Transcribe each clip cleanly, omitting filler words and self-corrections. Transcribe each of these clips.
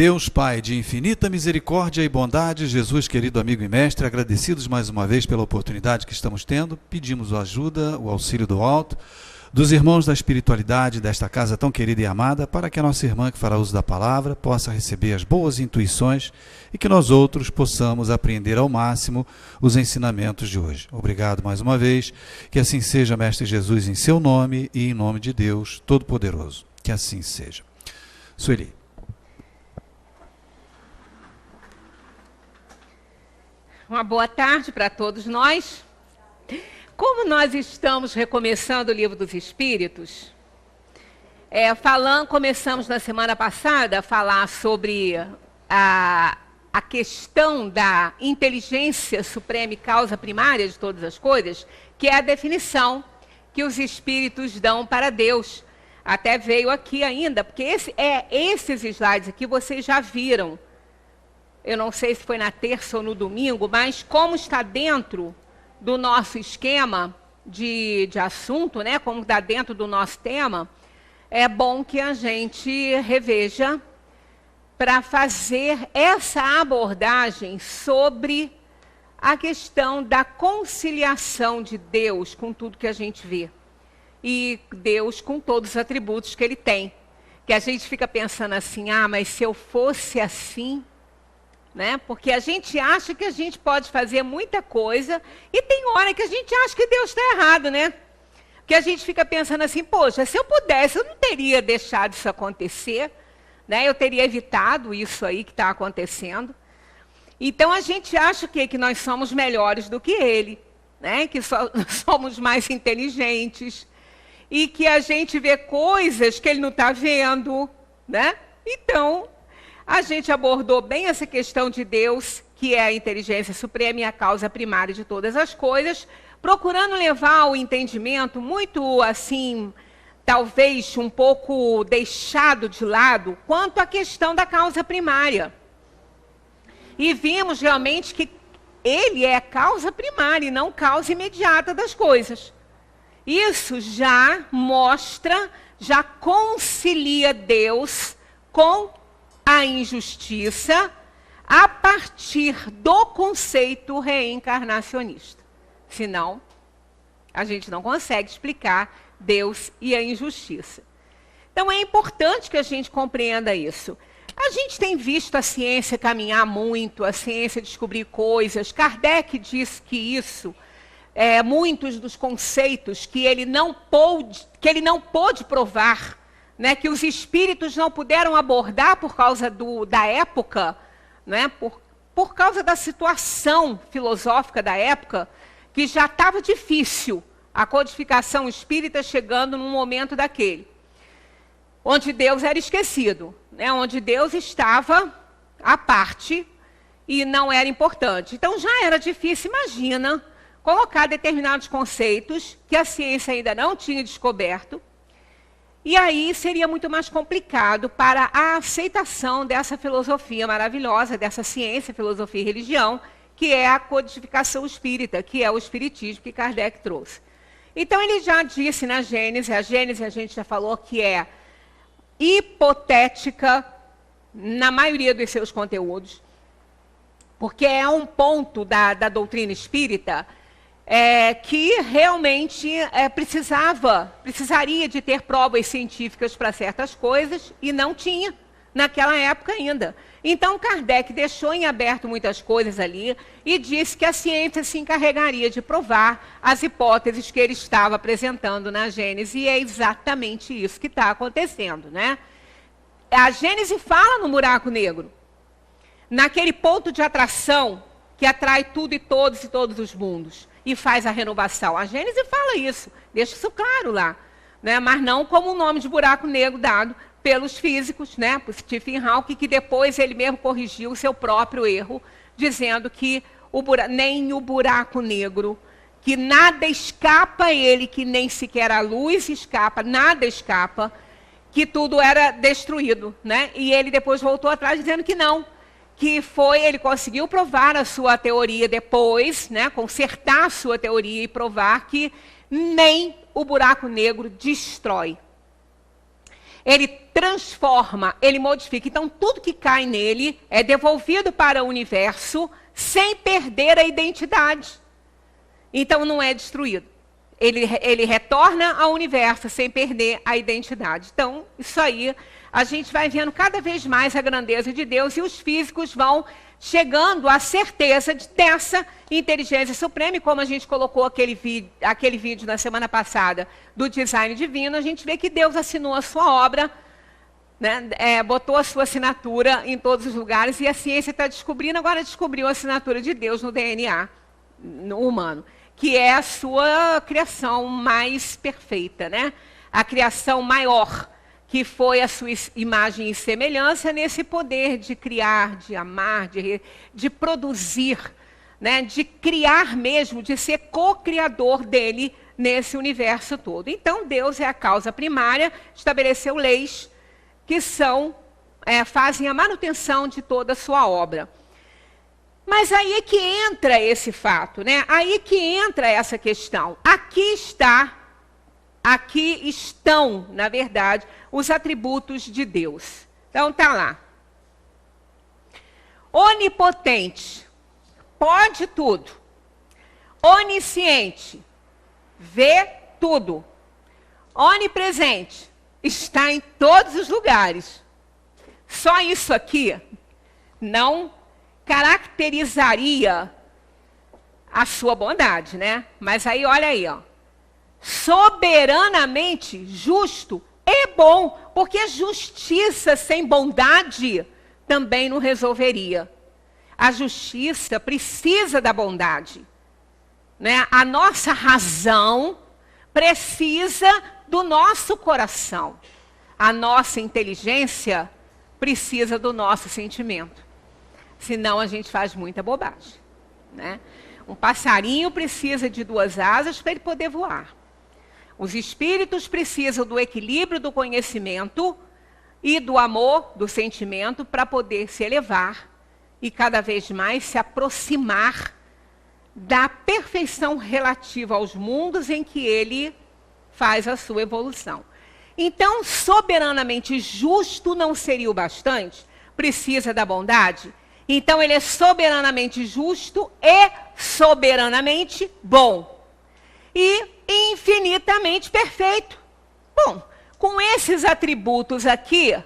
Deus Pai de infinita misericórdia e bondade, Jesus, querido amigo e mestre, agradecidos mais uma vez pela oportunidade que estamos tendo, pedimos a ajuda, o auxílio do alto, dos irmãos da espiritualidade desta casa tão querida e amada, para que a nossa irmã que fará uso da palavra possa receber as boas intuições e que nós outros possamos apreender ao máximo os ensinamentos de hoje. Obrigado mais uma vez, que assim seja, Mestre Jesus, em seu nome e em nome de Deus Todo-Poderoso. Que assim seja. Sueli. Uma boa tarde para todos nós. Como nós estamos recomeçando o Livro dos Espíritos, começamos na semana passada a falar sobre a questão da inteligência suprema e causa primária de todas as coisas, que é a definição que os Espíritos dão para Deus. Até veio aqui ainda, porque esses slides aqui vocês já viram. Eu não sei se foi na terça ou no domingo, mas como está dentro do nosso esquema de assunto, né? Como está dentro do nosso tema, é bom que a gente reveja para fazer essa abordagem sobre a questão da conciliação de Deus com tudo que a gente vê. E Deus com todos os atributos que Ele tem. Que a gente fica pensando assim, mas se eu fosse assim... Né? Porque a gente acha que a gente pode fazer muita coisa e tem hora que a gente acha que Deus está errado, né? Porque a gente fica pensando assim, poxa, se eu pudesse, eu não teria deixado isso acontecer, né? Eu teria evitado isso aí que está acontecendo. Então a gente acha que nós somos melhores do que Ele, né? Que somos mais inteligentes e que a gente vê coisas que Ele não está vendo, né? Então... a gente abordou bem essa questão de Deus, que é a inteligência suprema e a causa primária de todas as coisas, procurando levar o entendimento muito, assim, talvez um pouco deixado de lado, quanto à questão da causa primária. E vimos realmente que Ele é a causa primária e não causa imediata das coisas. Isso já mostra, já concilia Deus com a injustiça a partir do conceito reencarnacionista. Senão, a gente não consegue explicar Deus e a injustiça. Então, é importante que a gente compreenda isso. A gente tem visto a ciência caminhar muito, a ciência descobrir coisas. Kardec diz que isso, muitos dos conceitos que ele não pôde provar, né, que os espíritos não puderam abordar por causa da época, né, por causa da situação filosófica da época, que já estava difícil a codificação espírita chegando num momento daquele, onde Deus era esquecido, né, onde Deus estava à parte e não era importante. Então já era difícil, imagina, colocar determinados conceitos que a ciência ainda não tinha descoberto. E aí seria muito mais complicado para a aceitação dessa filosofia maravilhosa, dessa ciência, filosofia e religião, que é a codificação espírita, que é o espiritismo que Kardec trouxe. Então ele já disse na Gênese, a Gênese a gente já falou que é hipotética na maioria dos seus conteúdos, porque é um ponto da doutrina espírita que realmente precisaria de ter provas científicas para certas coisas e não tinha naquela época ainda. Então Kardec deixou em aberto muitas coisas ali e disse que a ciência se encarregaria de provar as hipóteses que ele estava apresentando na Gênese, e é exatamente isso que está acontecendo, né? A Gênese fala no buraco negro, naquele ponto de atração que atrai tudo e todos os mundos. E faz a renovação. A Gênese fala isso, deixa isso claro lá, né? Mas não como o nome de buraco negro dado pelos físicos, né? Por Stephen Hawking, que depois ele mesmo corrigiu o seu próprio erro, dizendo que nem o buraco negro, que nada escapa a ele, que nem sequer a luz escapa, nada escapa, que tudo era destruído, né? E ele depois voltou atrás dizendo que não. Ele conseguiu provar a sua teoria depois, né, consertar a sua teoria e provar que nem o buraco negro destrói. ele transforma, ele modifica. Então, tudo que cai nele é devolvido para o universo sem perder a identidade. Então, não é destruído. Ele retorna ao universo sem perder a identidade. Então, isso aí, a gente vai vendo cada vez mais a grandeza de Deus e os físicos vão chegando à certeza dessa inteligência suprema. E como a gente colocou aquele vídeo na semana passada do design divino, a gente vê que Deus assinou a sua obra, né, botou a sua assinatura em todos os lugares, e a ciência está descobrindo, agora descobriu a assinatura de Deus no DNA humano, que é a sua criação mais perfeita, né? A criação maior, que foi a sua imagem e semelhança nesse poder de criar, de amar, de produzir, né? De criar mesmo, de ser co-criador dele nesse universo todo. Então, Deus é a causa primária, estabeleceu leis que fazem a manutenção de toda a sua obra. Mas aí é que entra esse fato, né? Aí que entra essa questão. Aqui estão, na verdade, os atributos de Deus. Então, tá lá. Onipotente, pode tudo. Onisciente, vê tudo. Onipresente, está em todos os lugares. Só isso aqui não caracterizaria a sua bondade, né? Mas aí, olha aí, ó. Soberanamente justo é bom, porque justiça sem bondade também não resolveria. A justiça precisa da bondade, né? A nossa razão precisa do nosso coração. A nossa inteligência precisa do nosso sentimento. Senão a gente faz muita bobagem, né? Um passarinho precisa de 2 asas para ele poder voar. Os espíritos precisam do equilíbrio do conhecimento e do amor, do sentimento, para poder se elevar e cada vez mais se aproximar da perfeição relativa aos mundos em que ele faz a sua evolução. Então, soberanamente justo não seria o bastante? Precisa da bondade? Então, ele é soberanamente justo e soberanamente bom. E infinitamente perfeito. Bom, com esses atributos aqui,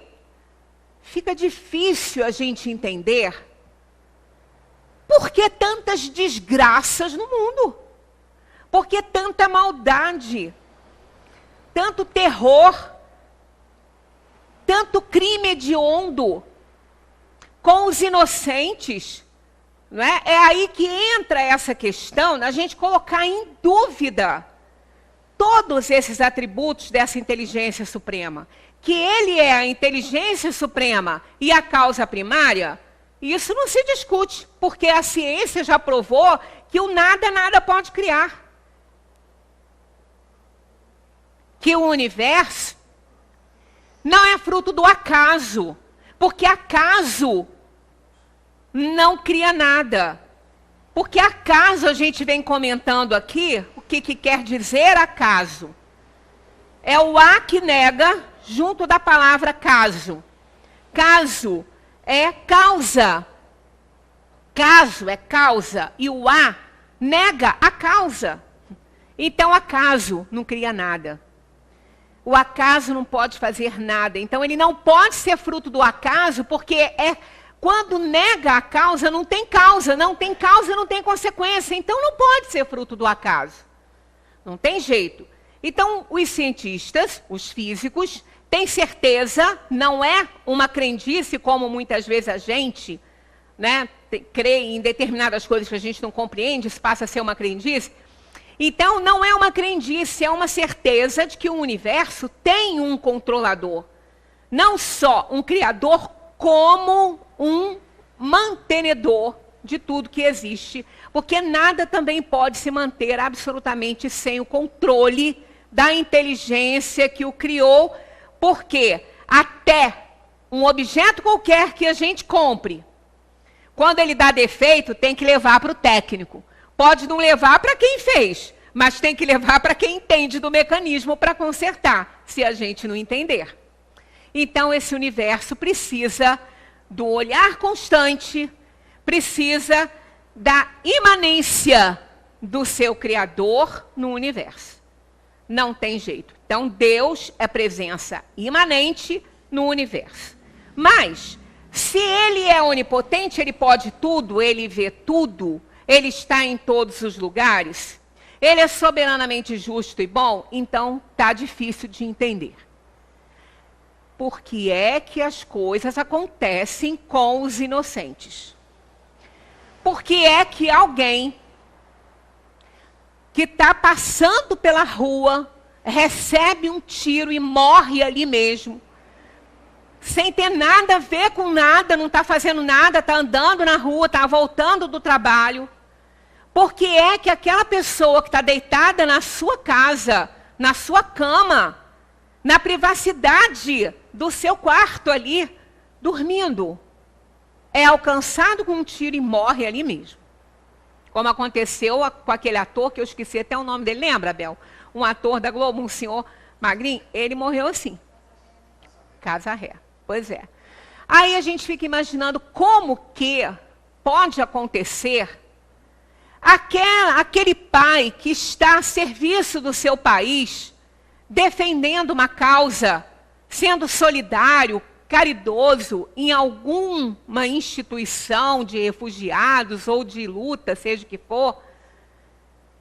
fica difícil a gente entender por que tantas desgraças no mundo. Por que tanta maldade, tanto terror, tanto crime hediondo com os inocentes, não é? É aí que entra essa questão da gente colocar em dúvida todos esses atributos dessa inteligência suprema. Que ele é a inteligência suprema e a causa primária, isso não se discute, porque a ciência já provou que o nada pode criar. Que o universo não é fruto do acaso, porque acaso não cria nada. Porque acaso, a gente vem comentando aqui, o que quer dizer acaso? É o A que nega, junto da palavra caso. Caso é causa. Caso é causa. E o A nega a causa. Então, acaso não cria nada. O acaso não pode fazer nada. Então, ele não pode ser fruto do acaso, porque quando nega a causa, não tem causa. Não tem causa, não tem consequência. Então, não pode ser fruto do acaso. Não tem jeito. Então, os cientistas, os físicos, têm certeza, não é uma crendice, como muitas vezes a gente, né, crê em determinadas coisas que a gente não compreende, isso passa a ser uma crendice. Então, não é uma crendice, é uma certeza de que o universo tem um controlador. Não só um criador, como um mantenedor de tudo que existe. Porque nada também pode se manter absolutamente sem o controle da inteligência que o criou. Porque até um objeto qualquer que a gente compre, quando ele dá defeito, tem que levar para o técnico. Pode não levar para quem fez, mas tem que levar para quem entende do mecanismo para consertar, se a gente não entender. Então, esse universo precisa do olhar constante, precisa da imanência do seu Criador no universo. Não tem jeito. Então, Deus é presença imanente no universo. Mas, se Ele é onipotente, Ele pode tudo, Ele vê tudo, Ele está em todos os lugares, Ele é soberanamente justo e bom, então está difícil de entender. Por que é que as coisas acontecem com os inocentes? Por que é que alguém que está passando pela rua recebe um tiro e morre ali mesmo, sem ter nada a ver com nada, não está fazendo nada, está andando na rua, está voltando do trabalho? Por que é que aquela pessoa que está deitada na sua casa, na sua cama, na privacidade do seu quarto ali, dormindo, é alcançado com um tiro e morre ali mesmo? Como aconteceu com aquele ator, que eu esqueci até o nome dele, lembra, Abel? Um ator da Globo, um senhor magrinho, ele morreu assim. Casa ré. Pois é. Aí a gente fica imaginando como que pode acontecer aquele pai que está a serviço do seu país, defendendo uma causa, sendo solidário, caridoso em alguma instituição de refugiados ou de luta, seja o que for,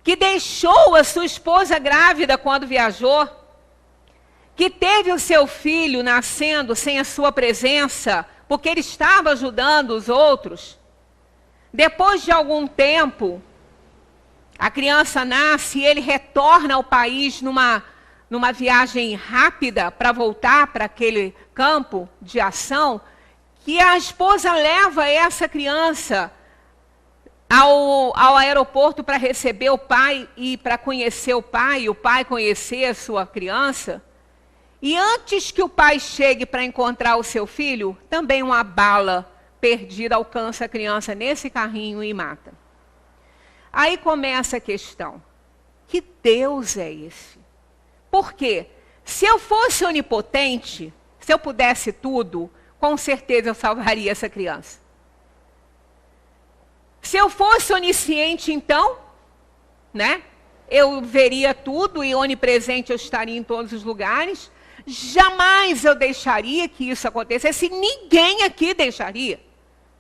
que deixou a sua esposa grávida quando viajou, que teve o seu filho nascendo sem a sua presença, porque ele estava ajudando os outros. Depois de algum tempo, a criança nasce e ele retorna ao país numa viagem rápida para voltar para aquele campo de ação, que a esposa leva essa criança ao aeroporto para receber o pai e para conhecer o pai conhecer a sua criança. E antes que o pai chegue para encontrar o seu filho, também uma bala perdida alcança a criança nesse carrinho e mata. Aí começa a questão: que Deus é esse? Por quê? Se eu fosse onipotente, se eu pudesse tudo, com certeza eu salvaria essa criança. Se eu fosse onisciente, então, né? Eu veria tudo e onipresente eu estaria em todos os lugares. Jamais eu deixaria que isso acontecesse. Ninguém aqui deixaria.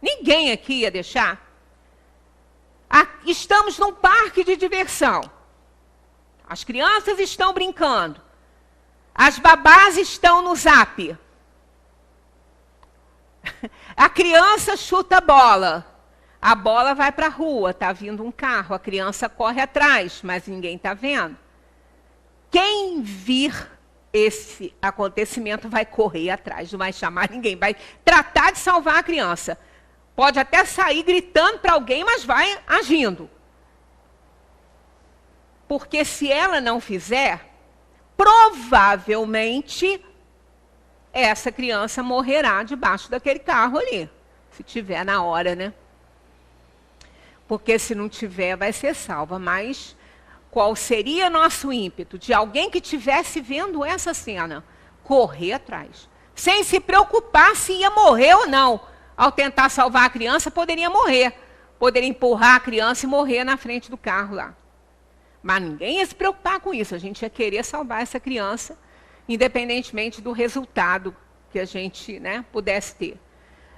Ninguém aqui ia deixar. Estamos num parque de diversão. As crianças estão brincando. As babás estão no zap. A criança chuta a bola. A bola vai para a rua, está vindo um carro, a criança corre atrás, mas ninguém está vendo. Quem vir esse acontecimento vai correr atrás, não vai chamar ninguém, vai tratar de salvar a criança. Pode até sair gritando para alguém, mas vai agindo. Porque se ela não fizer, provavelmente essa criança morrerá debaixo daquele carro ali. Se tiver na hora, né? Porque se não tiver, vai ser salva. Mas qual seria nosso ímpeto? De alguém que estivesse vendo essa cena, correr atrás. Sem se preocupar se ia morrer ou não. Ao tentar salvar a criança, poderia morrer. Poderia empurrar a criança e morrer na frente do carro lá. Mas ninguém ia se preocupar com isso. A gente ia querer salvar essa criança, independentemente do resultado que a gente, né, pudesse ter.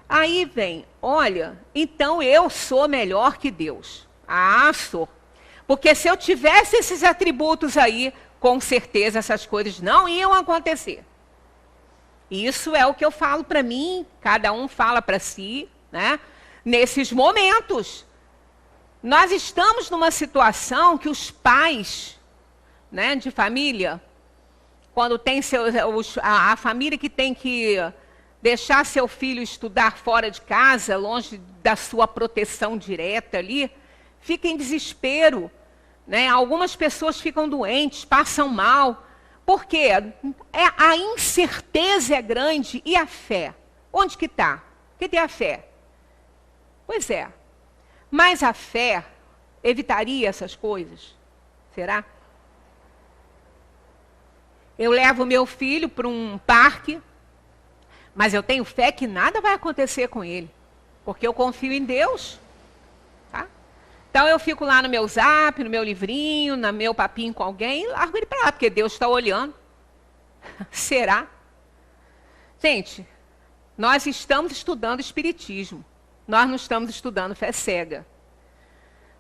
Aí vem, olha, então eu sou melhor que Deus. Ah, sou. Porque se eu tivesse esses atributos aí, com certeza essas coisas não iam acontecer. Isso é o que eu falo para mim, cada um fala para si, né? Nesses momentos. Nós estamos numa situação que os pais, né, de família, quando tem a família que tem que deixar seu filho estudar fora de casa, longe da sua proteção direta ali, fica em desespero, né? Algumas pessoas ficam doentes, passam mal. Por quê? A incerteza é grande. E a fé? Onde que está? Cadê a fé? Pois é. Mas a fé evitaria essas coisas? Será? Eu levo meu filho para um parque, Mas eu tenho fé que nada vai acontecer com ele, porque eu confio em Deus. Tá? Então eu fico lá no meu zap, no meu livrinho, no meu papinho com alguém, e largo ele para lá, porque Deus está olhando. Será? Gente, nós estamos estudando espiritismo. Nós não estamos estudando fé cega.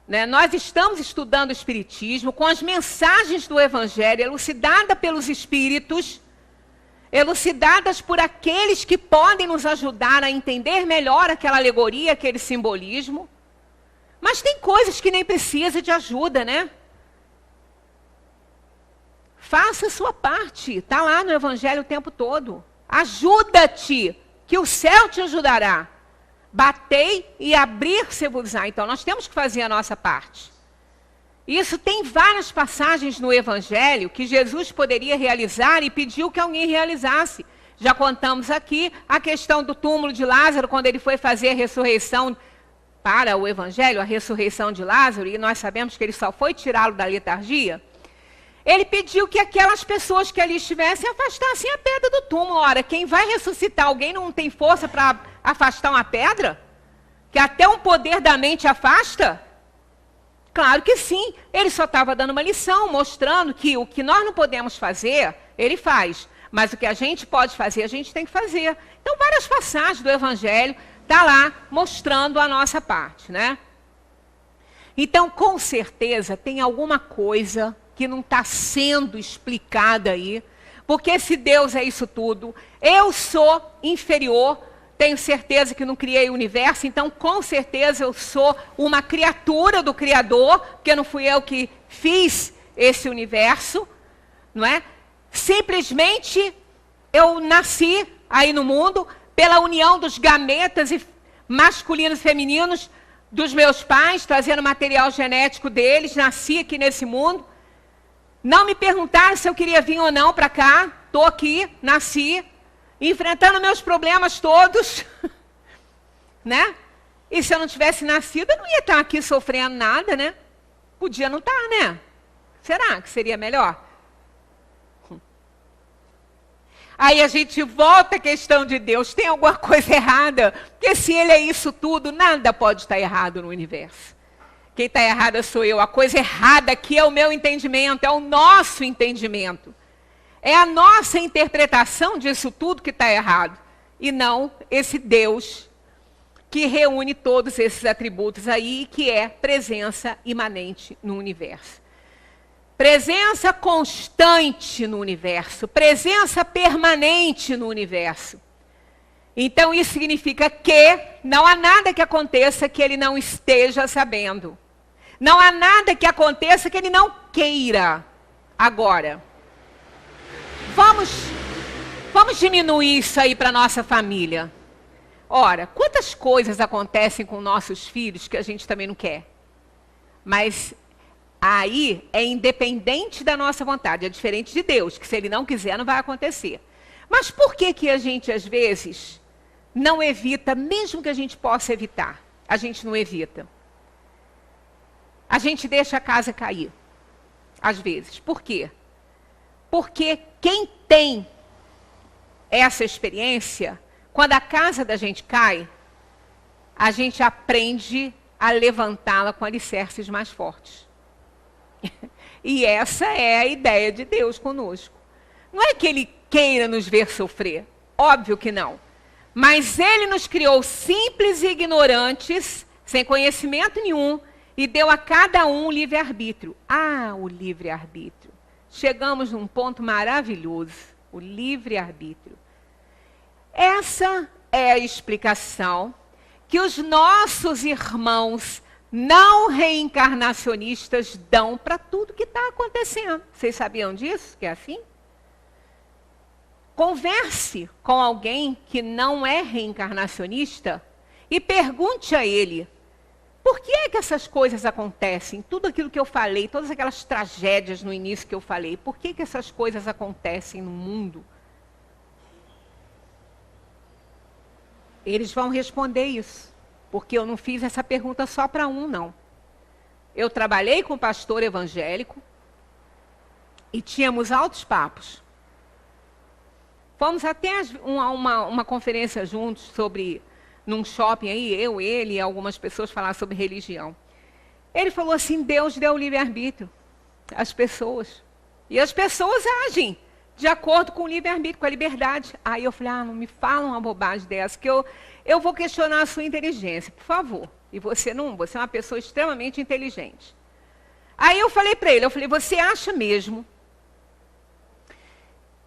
Né? Nós estamos estudando o espiritismo com as mensagens do Evangelho, elucidadas pelos espíritos, elucidadas por aqueles que podem nos ajudar a entender melhor aquela alegoria, aquele simbolismo. Mas tem coisas que nem precisa de ajuda, né? Faça a sua parte. Está lá no Evangelho o tempo todo. Ajuda-te, que o céu te ajudará. Batei e abrir-se-vos-á. Então, nós temos que fazer a nossa parte. Isso tem várias passagens no Evangelho que Jesus poderia realizar e pediu que alguém realizasse. Já contamos aqui a questão do túmulo de Lázaro, quando ele foi fazer a ressurreição para o Evangelho, a ressurreição de Lázaro, e nós sabemos que ele só foi tirá-lo da letargia. Ele pediu que aquelas pessoas que ali estivessem afastassem a pedra do túmulo. Ora, quem vai ressuscitar alguém não tem força para afastar uma pedra? Que até um poder da mente afasta? Claro que sim. Ele só estava dando uma lição, mostrando que o que nós não podemos fazer, ele faz. Mas o que a gente pode fazer, a gente tem que fazer. Então, várias passagens do Evangelho estão lá mostrando a nossa parte, né? Então, com certeza, tem alguma coisa que não está sendo explicada aí, porque se Deus é isso tudo, eu sou inferior, tenho certeza que não criei o universo, então com certeza eu sou uma criatura do Criador, porque não fui eu que fiz esse universo, não é? Simplesmente eu nasci aí no mundo pela união dos gametas masculinos e femininos dos meus pais, trazendo material genético deles, nasci aqui nesse mundo. Não me perguntaram se eu queria vir ou não para cá. Estou aqui, nasci, enfrentando meus problemas todos. Né? E se eu não tivesse nascido, eu não ia estar aqui sofrendo nada, né? Podia não estar, né? Será que seria melhor? Aí a gente volta à questão de Deus. Tem alguma coisa errada? Porque se Ele é isso tudo, nada pode estar errado no universo. Quem está errada sou eu. A coisa errada aqui é o meu entendimento, é o nosso entendimento. É a nossa interpretação disso tudo que está errado. E não esse Deus que reúne todos esses atributos aí, que é presença imanente no universo. Presença constante no universo. Presença permanente no universo. Então isso significa que não há nada que aconteça que Ele não esteja sabendo. Não há nada que aconteça que Ele não queira. Agora, vamos diminuir isso aí para a nossa família. Ora, quantas coisas acontecem com nossos filhos que a gente também não quer? Mas aí é independente da nossa vontade, é diferente de Deus, que se Ele não quiser não vai acontecer. Mas por que que a gente às vezes não evita, mesmo que a gente possa evitar? A gente não evita. A gente deixa a casa cair, às vezes. Por quê? Porque quem tem essa experiência, quando a casa da gente cai, a gente aprende a levantá-la com alicerces mais fortes. E essa é a ideia de Deus conosco. Não é que Ele queira nos ver sofrer, óbvio que não. Mas Ele nos criou simples e ignorantes, sem conhecimento nenhum, e deu a cada um livre-arbítrio. Ah, o livre-arbítrio. Chegamos num ponto maravilhoso, o livre-arbítrio. Essa é a explicação que os nossos irmãos não reencarnacionistas dão para tudo que está acontecendo. Vocês sabiam disso? Que é assim? Converse com alguém que não é reencarnacionista e pergunte a ele: por que é que essas coisas acontecem? Tudo aquilo que eu falei, todas aquelas tragédias no início que eu falei, por que que essas coisas acontecem no mundo? Eles vão responder isso, porque eu não fiz essa pergunta só para um, não. Eu trabalhei com pastor evangélico e tínhamos altos papos. Fomos até uma conferência juntos sobre, num shopping aí, eu, ele e algumas pessoas falaram sobre religião. Ele falou assim, Deus deu o livre-arbítrio às pessoas. E as pessoas agem de acordo com o livre-arbítrio, com a liberdade. Aí eu falei, não me fala uma bobagem dessa, que eu vou questionar a sua inteligência, por favor. E você é uma pessoa extremamente inteligente. Aí eu falei para ele, você acha mesmo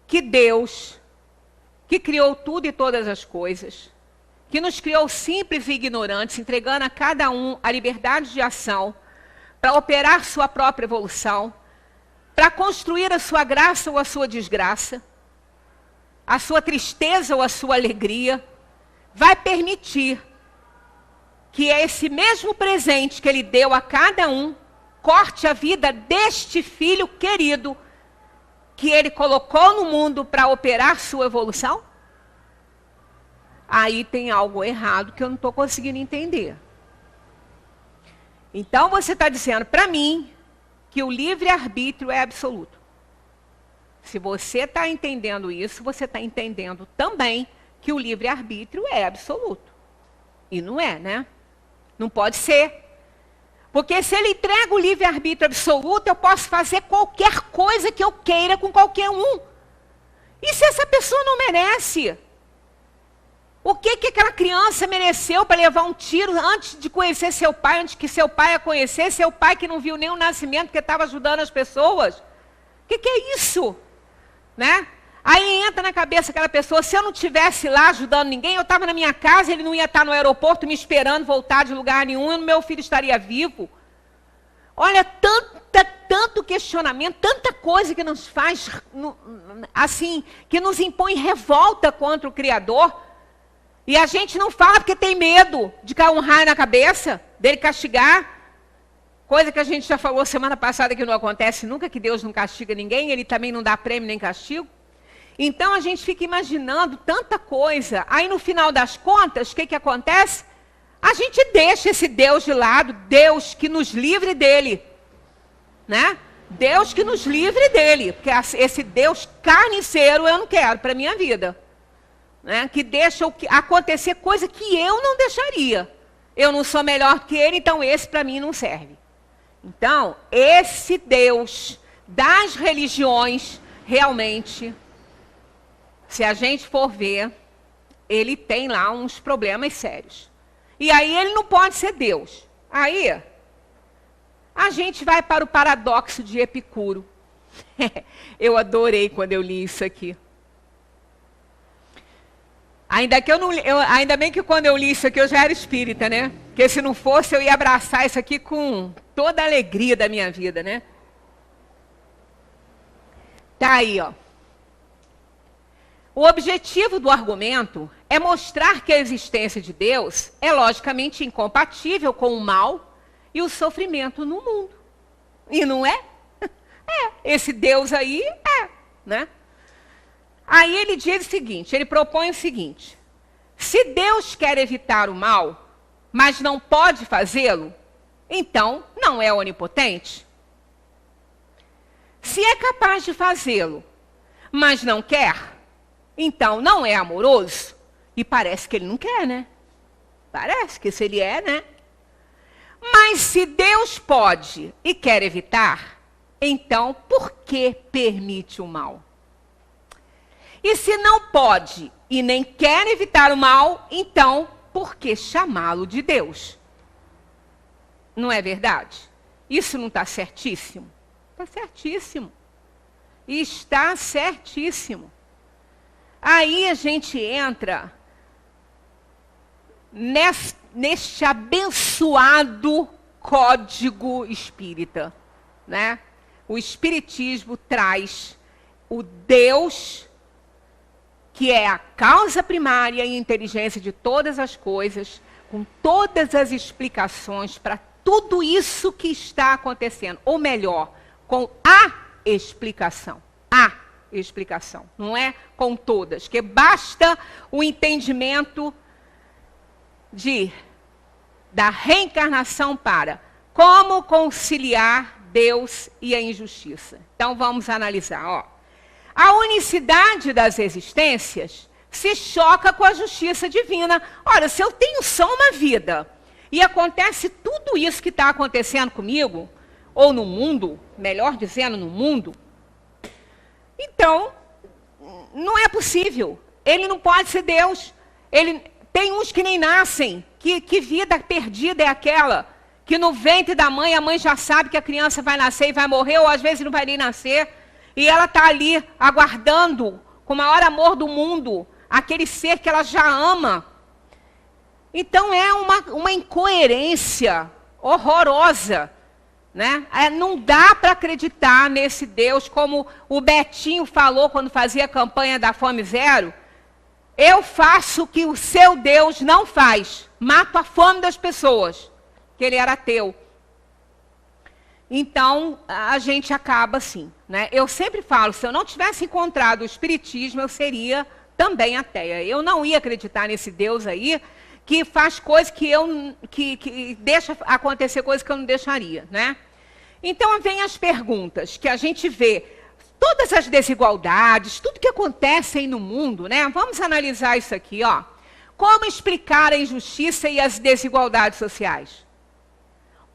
que Deus, que criou tudo e todas as coisas, que nos criou simples e ignorantes, entregando a cada um a liberdade de ação, para operar sua própria evolução, para construir a sua graça ou a sua desgraça, a sua tristeza ou a sua alegria, vai permitir que esse mesmo presente que ele deu a cada um, corte a vida deste filho querido, que ele colocou no mundo para operar sua evolução? Aí tem algo errado que eu não estou conseguindo entender. Então você está dizendo para mim que o livre-arbítrio é absoluto. Se você está entendendo isso, você está entendendo também que o livre-arbítrio é absoluto. E não é, né? Não pode ser. Porque se ele entrega o livre-arbítrio absoluto, eu posso fazer qualquer coisa que eu queira com qualquer um. E se essa pessoa não merece? O que aquela criança mereceu para levar um tiro antes de conhecer seu pai, antes que seu pai a conhecesse, seu pai que não viu nem o nascimento, porque estava ajudando as pessoas? O que é isso? Né? Aí entra na cabeça aquela pessoa, se eu não estivesse lá ajudando ninguém, eu estava na minha casa, ele não ia estar no aeroporto me esperando voltar de lugar nenhum, e o meu filho estaria vivo. Olha, tanto questionamento, tanta coisa que nos faz, assim, que nos impõe revolta contra o Criador. E a gente não fala porque tem medo de cair um raio na cabeça, dele castigar. Coisa que a gente já falou semana passada que não acontece nunca, que Deus não castiga ninguém, ele também não dá prêmio nem castigo. Então a gente fica imaginando tanta coisa. Aí no final das contas, o que acontece? A gente deixa esse Deus de lado, Deus que nos livre dele. Né? Deus que nos livre dele. Porque esse Deus carniceiro eu não quero para a minha vida. Né? Que deixa acontecer coisa que eu não deixaria. Eu não sou melhor que ele, então esse para mim não serve. Então, esse Deus das religiões, realmente, se a gente for ver, ele tem lá uns problemas sérios. E aí ele não pode ser Deus. Aí, a gente vai para o paradoxo de Epicuro. Eu adorei quando eu li isso aqui. Ainda bem que quando eu li isso aqui eu já era espírita, né? Porque se não fosse eu ia abraçar isso aqui com toda a alegria da minha vida, né? Tá aí, ó. O objetivo do argumento é mostrar que a existência de Deus é logicamente incompatível com o mal e o sofrimento no mundo. E não é? É, esse Deus aí é, né? Aí ele diz o seguinte, ele propõe o seguinte: se Deus quer evitar o mal, mas não pode fazê-lo, então não é onipotente. Se é capaz de fazê-lo, mas não quer, então não é amoroso. E parece que ele não quer, né? Parece que se ele é, né? Mas se Deus pode e quer evitar, então por que permite o mal? E se não pode e nem quer evitar o mal, então por que chamá-lo de Deus? Não é verdade? Isso não está certíssimo? Está certíssimo. Está certíssimo. Aí a gente entra neste abençoado código espírita, né? O espiritismo traz o Deus que é a causa primária e inteligência de todas as coisas, com todas as explicações para tudo isso que está acontecendo. Ou melhor, com a explicação. A explicação. Não é com todas. Que basta o entendimento da reencarnação para como conciliar Deus e a injustiça. Então vamos analisar. Ó. A unicidade das existências se choca com a justiça divina. Ora, se eu tenho só uma vida e acontece tudo isso que está acontecendo comigo, ou no mundo, melhor dizendo, no mundo, então, não é possível. Ele não pode ser Deus. Tem uns que nem nascem. Que vida perdida é aquela? Que no ventre da mãe, a mãe já sabe que a criança vai nascer e vai morrer, ou às vezes não vai nem nascer. E ela está ali, aguardando, com o maior amor do mundo, aquele ser que ela já ama. Então é uma incoerência horrorosa. Né? Não dá para acreditar nesse Deus, como o Betinho falou quando fazia a campanha da Fome Zero. Eu faço o que o seu Deus não faz. Mato a fome das pessoas. Que ele era ateu. Então, a gente acaba assim. Né? Eu sempre falo, se eu não tivesse encontrado o Espiritismo, eu seria também ateia. Eu não ia acreditar nesse Deus aí, que faz coisas que deixa acontecer coisas que eu não deixaria, né? Então, vem as perguntas que a gente vê. Todas as desigualdades, tudo que acontece aí no mundo, né? Vamos analisar isso aqui, ó. Como explicar a injustiça e as desigualdades sociais?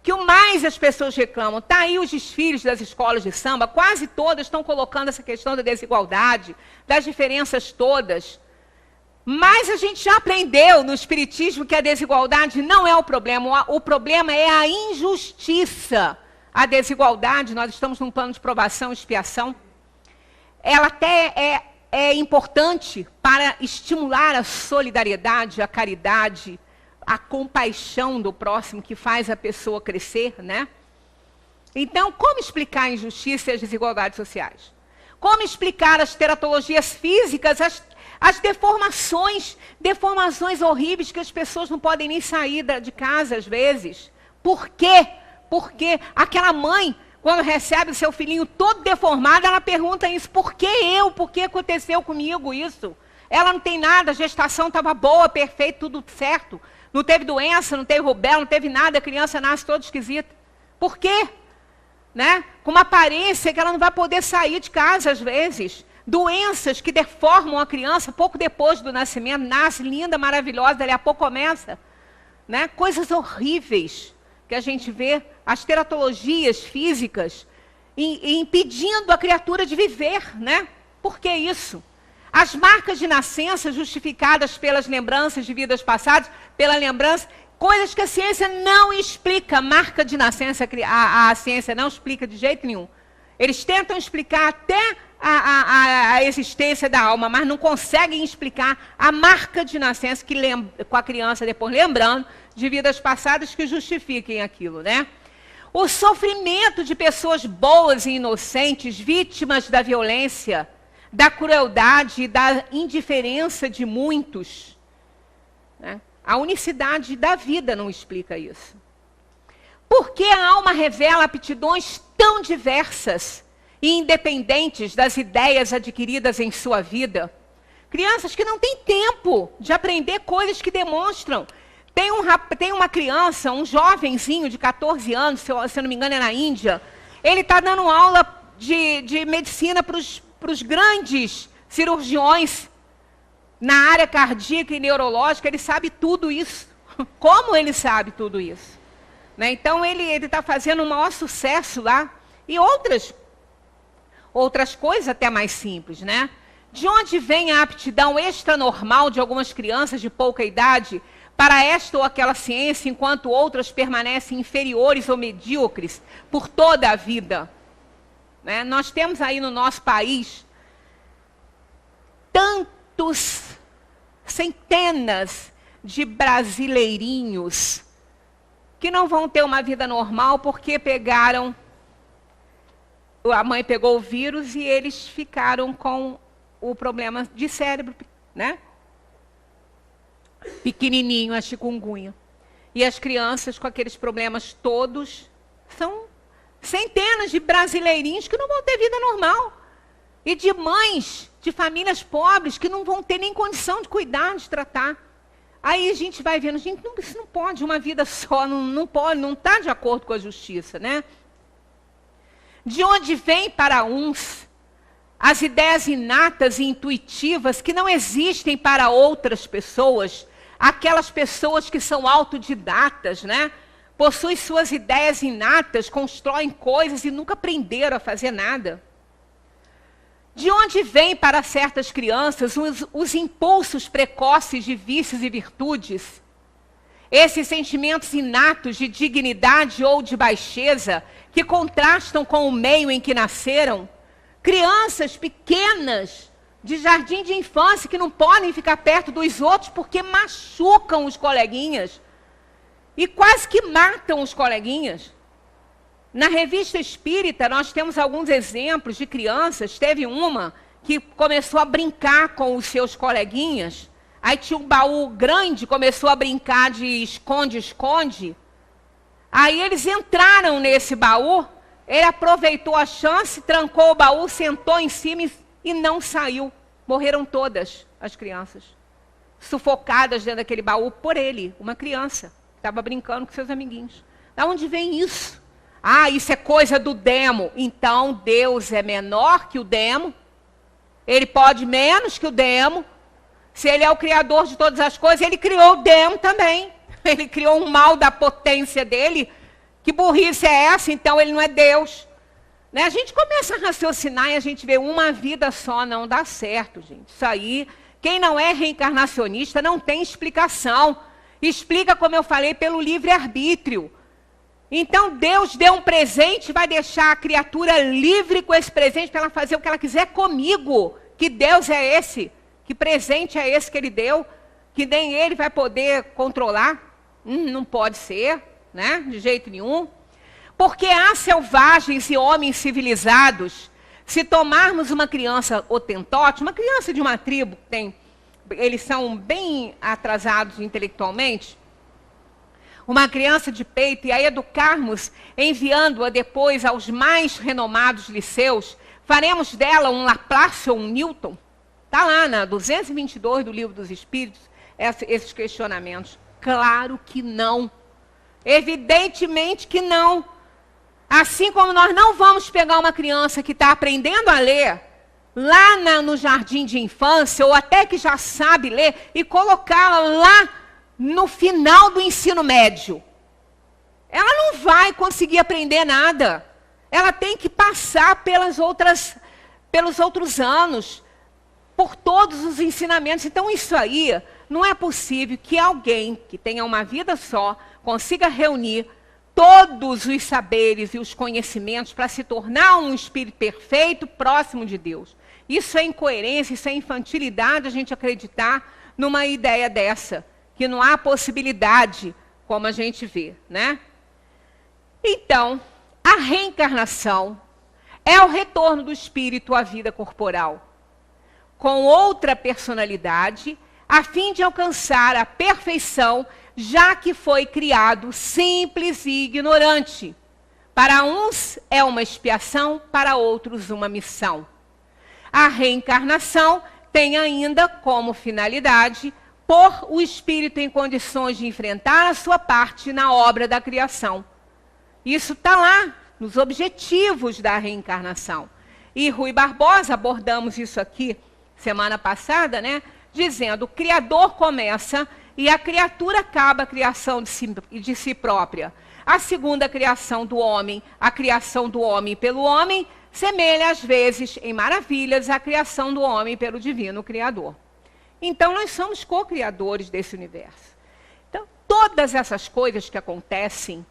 O que mais as pessoas reclamam? Tá aí os desfiles das escolas de samba, quase todas estão colocando essa questão da desigualdade, das diferenças todas. Mas a gente já aprendeu no Espiritismo que a desigualdade não é o problema é a injustiça. A desigualdade, nós estamos num plano de provação e expiação, ela até é importante para estimular a solidariedade, a caridade, a compaixão do próximo, que faz a pessoa crescer, né? Então, como explicar a injustiça e as desigualdades sociais? Como explicar as teratologias físicas, as deformações horríveis que as pessoas não podem nem sair de casa às vezes? Por quê? Porque aquela mãe, quando recebe o seu filhinho todo deformado, ela pergunta isso: por que eu? Por que aconteceu comigo isso? Ela não tem nada, a gestação estava boa, perfeita, tudo certo. Não teve doença, não teve rubéola, não teve nada, a criança nasce toda esquisita. Por quê? Né? Com uma aparência que ela não vai poder sair de casa às vezes. Doenças que deformam a criança pouco depois do nascimento, nasce linda, maravilhosa, dali a pouco começa. Né? Coisas horríveis que a gente vê, as teratologias físicas impedindo a criatura de viver. Né? Por que isso? As marcas de nascença justificadas pelas lembranças de vidas passadas, pela lembrança, coisas que a ciência não explica. Marca de nascença, a ciência não explica de jeito nenhum. Eles tentam explicar até a existência da alma, mas não conseguem explicar a marca de nascença que com a criança depois lembrando de vidas passadas que justifiquem aquilo, né? O sofrimento de pessoas boas e inocentes, vítimas da violência, da crueldade e da indiferença de muitos, né? A unicidade da vida não explica isso. Por que a alma revela aptidões tão diversas e independentes das ideias adquiridas em sua vida? Crianças que não têm tempo de aprender coisas que demonstram. Tem uma criança, um jovenzinho de 14 anos, se eu não me engano é na Índia, ele está dando aula de medicina para os grandes cirurgiões na área cardíaca e neurológica. Ele sabe tudo isso. Como ele sabe tudo isso? Né? Então, ele está fazendo um maior sucesso lá. E outras coisas até mais simples, né? De onde vem a aptidão extranormal de algumas crianças de pouca idade para esta ou aquela ciência, enquanto outras permanecem inferiores ou medíocres por toda a vida? Né? Nós temos aí no nosso país centenas de brasileirinhos que não vão ter uma vida normal porque a mãe pegou o vírus e eles ficaram com o problema de cérebro, né? Pequenininho, a chikungunya. E as crianças com aqueles problemas todos, são centenas de brasileirinhos que não vão ter vida normal. E de mães de famílias pobres que não vão ter nem condição de cuidar, de tratar. Aí a gente vai vendo, gente, isso não pode, uma vida só, não pode, não está de acordo com a justiça, né? De onde vem para uns as ideias inatas e intuitivas que não existem para outras pessoas, aquelas pessoas que são autodidatas, né? Possuem suas ideias inatas, constroem coisas e nunca aprenderam a fazer nada. De onde vêm para certas crianças os impulsos precoces de vícios e virtudes? Esses sentimentos inatos de dignidade ou de baixeza que contrastam com o meio em que nasceram? Crianças pequenas de jardim de infância que não podem ficar perto dos outros porque machucam os coleguinhas e quase que matam os coleguinhas. Na revista Espírita, nós temos alguns exemplos de crianças. Teve uma que começou a brincar com os seus coleguinhas. Aí tinha um baú grande, começou a brincar de esconde-esconde. Aí eles entraram nesse baú, ele aproveitou a chance, trancou o baú, sentou em cima e não saiu. Morreram todas as crianças, sufocadas dentro daquele baú por ele, uma criança que estava brincando com seus amiguinhos. Da onde vem isso? Ah, isso é coisa do demo. Então, Deus é menor que o demo. Ele pode menos que o demo. Se ele é o criador de todas as coisas, ele criou o demo também. Ele criou um mal da potência dele. Que burrice é essa? Então, ele não é Deus. Né? A gente começa a raciocinar e a gente vê uma vida só não dá certo, gente. Isso aí, quem não é reencarnacionista não tem explicação. Explica, como eu falei, pelo livre-arbítrio. Então Deus deu um presente e vai deixar a criatura livre com esse presente para ela fazer o que ela quiser comigo. Que Deus é esse? Que presente é esse que ele deu? Que nem ele vai poder controlar? Não pode ser, né? De jeito nenhum. Porque há selvagens e homens civilizados. Se tomarmos uma criança hotentote, uma criança de uma tribo, eles são bem atrasados intelectualmente, uma criança de peito, e a educarmos, enviando-a depois aos mais renomados liceus, faremos dela um Laplace ou um Newton? Está lá na 222 do Livro dos Espíritos, esses questionamentos. Claro que não. Evidentemente que não. Assim como nós não vamos pegar uma criança que está aprendendo a ler, lá no jardim de infância, ou até que já sabe ler, e colocá-la lá no final do ensino médio. Ela não vai conseguir aprender nada. Ela tem que passar pelos outros anos, por todos os ensinamentos. Então, isso aí, não é possível que alguém que tenha uma vida só consiga reunir todos os saberes e os conhecimentos para se tornar um espírito perfeito, próximo de Deus. Isso é incoerência, isso é infantilidade, a gente acreditar numa ideia dessa, que não há possibilidade, como a gente vê, né? Então, a reencarnação é o retorno do espírito à vida corporal, com outra personalidade, a fim de alcançar a perfeição, já que foi criado simples e ignorante. Para uns é uma expiação, para outros uma missão. A reencarnação tem ainda como finalidade pôr o espírito em condições de enfrentar a sua parte na obra da criação. Isso está lá, nos objetivos da reencarnação. E Rui Barbosa, abordamos isso aqui semana passada, né? Dizendo, o Criador começa e a criatura acaba a criação de si própria. A segunda criação do homem, a criação do homem pelo homem, semelha às vezes em maravilhas a criação do homem pelo divino Criador. Então, nós somos co-criadores desse universo. Então, todas essas coisas que acontecem,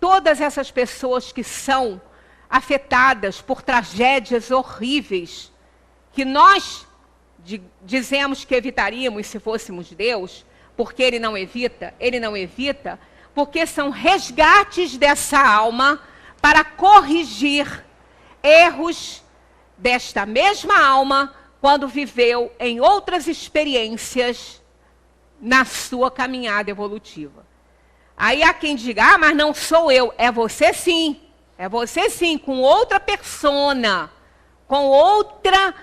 todas essas pessoas que são afetadas por tragédias horríveis, que nós dizemos que evitaríamos se fôssemos Deus, porque Ele não evita, porque são resgates dessa alma para corrigir erros desta mesma alma quando viveu em outras experiências na sua caminhada evolutiva. Aí há quem diga, mas não sou eu. É você sim, com outra persona, com outra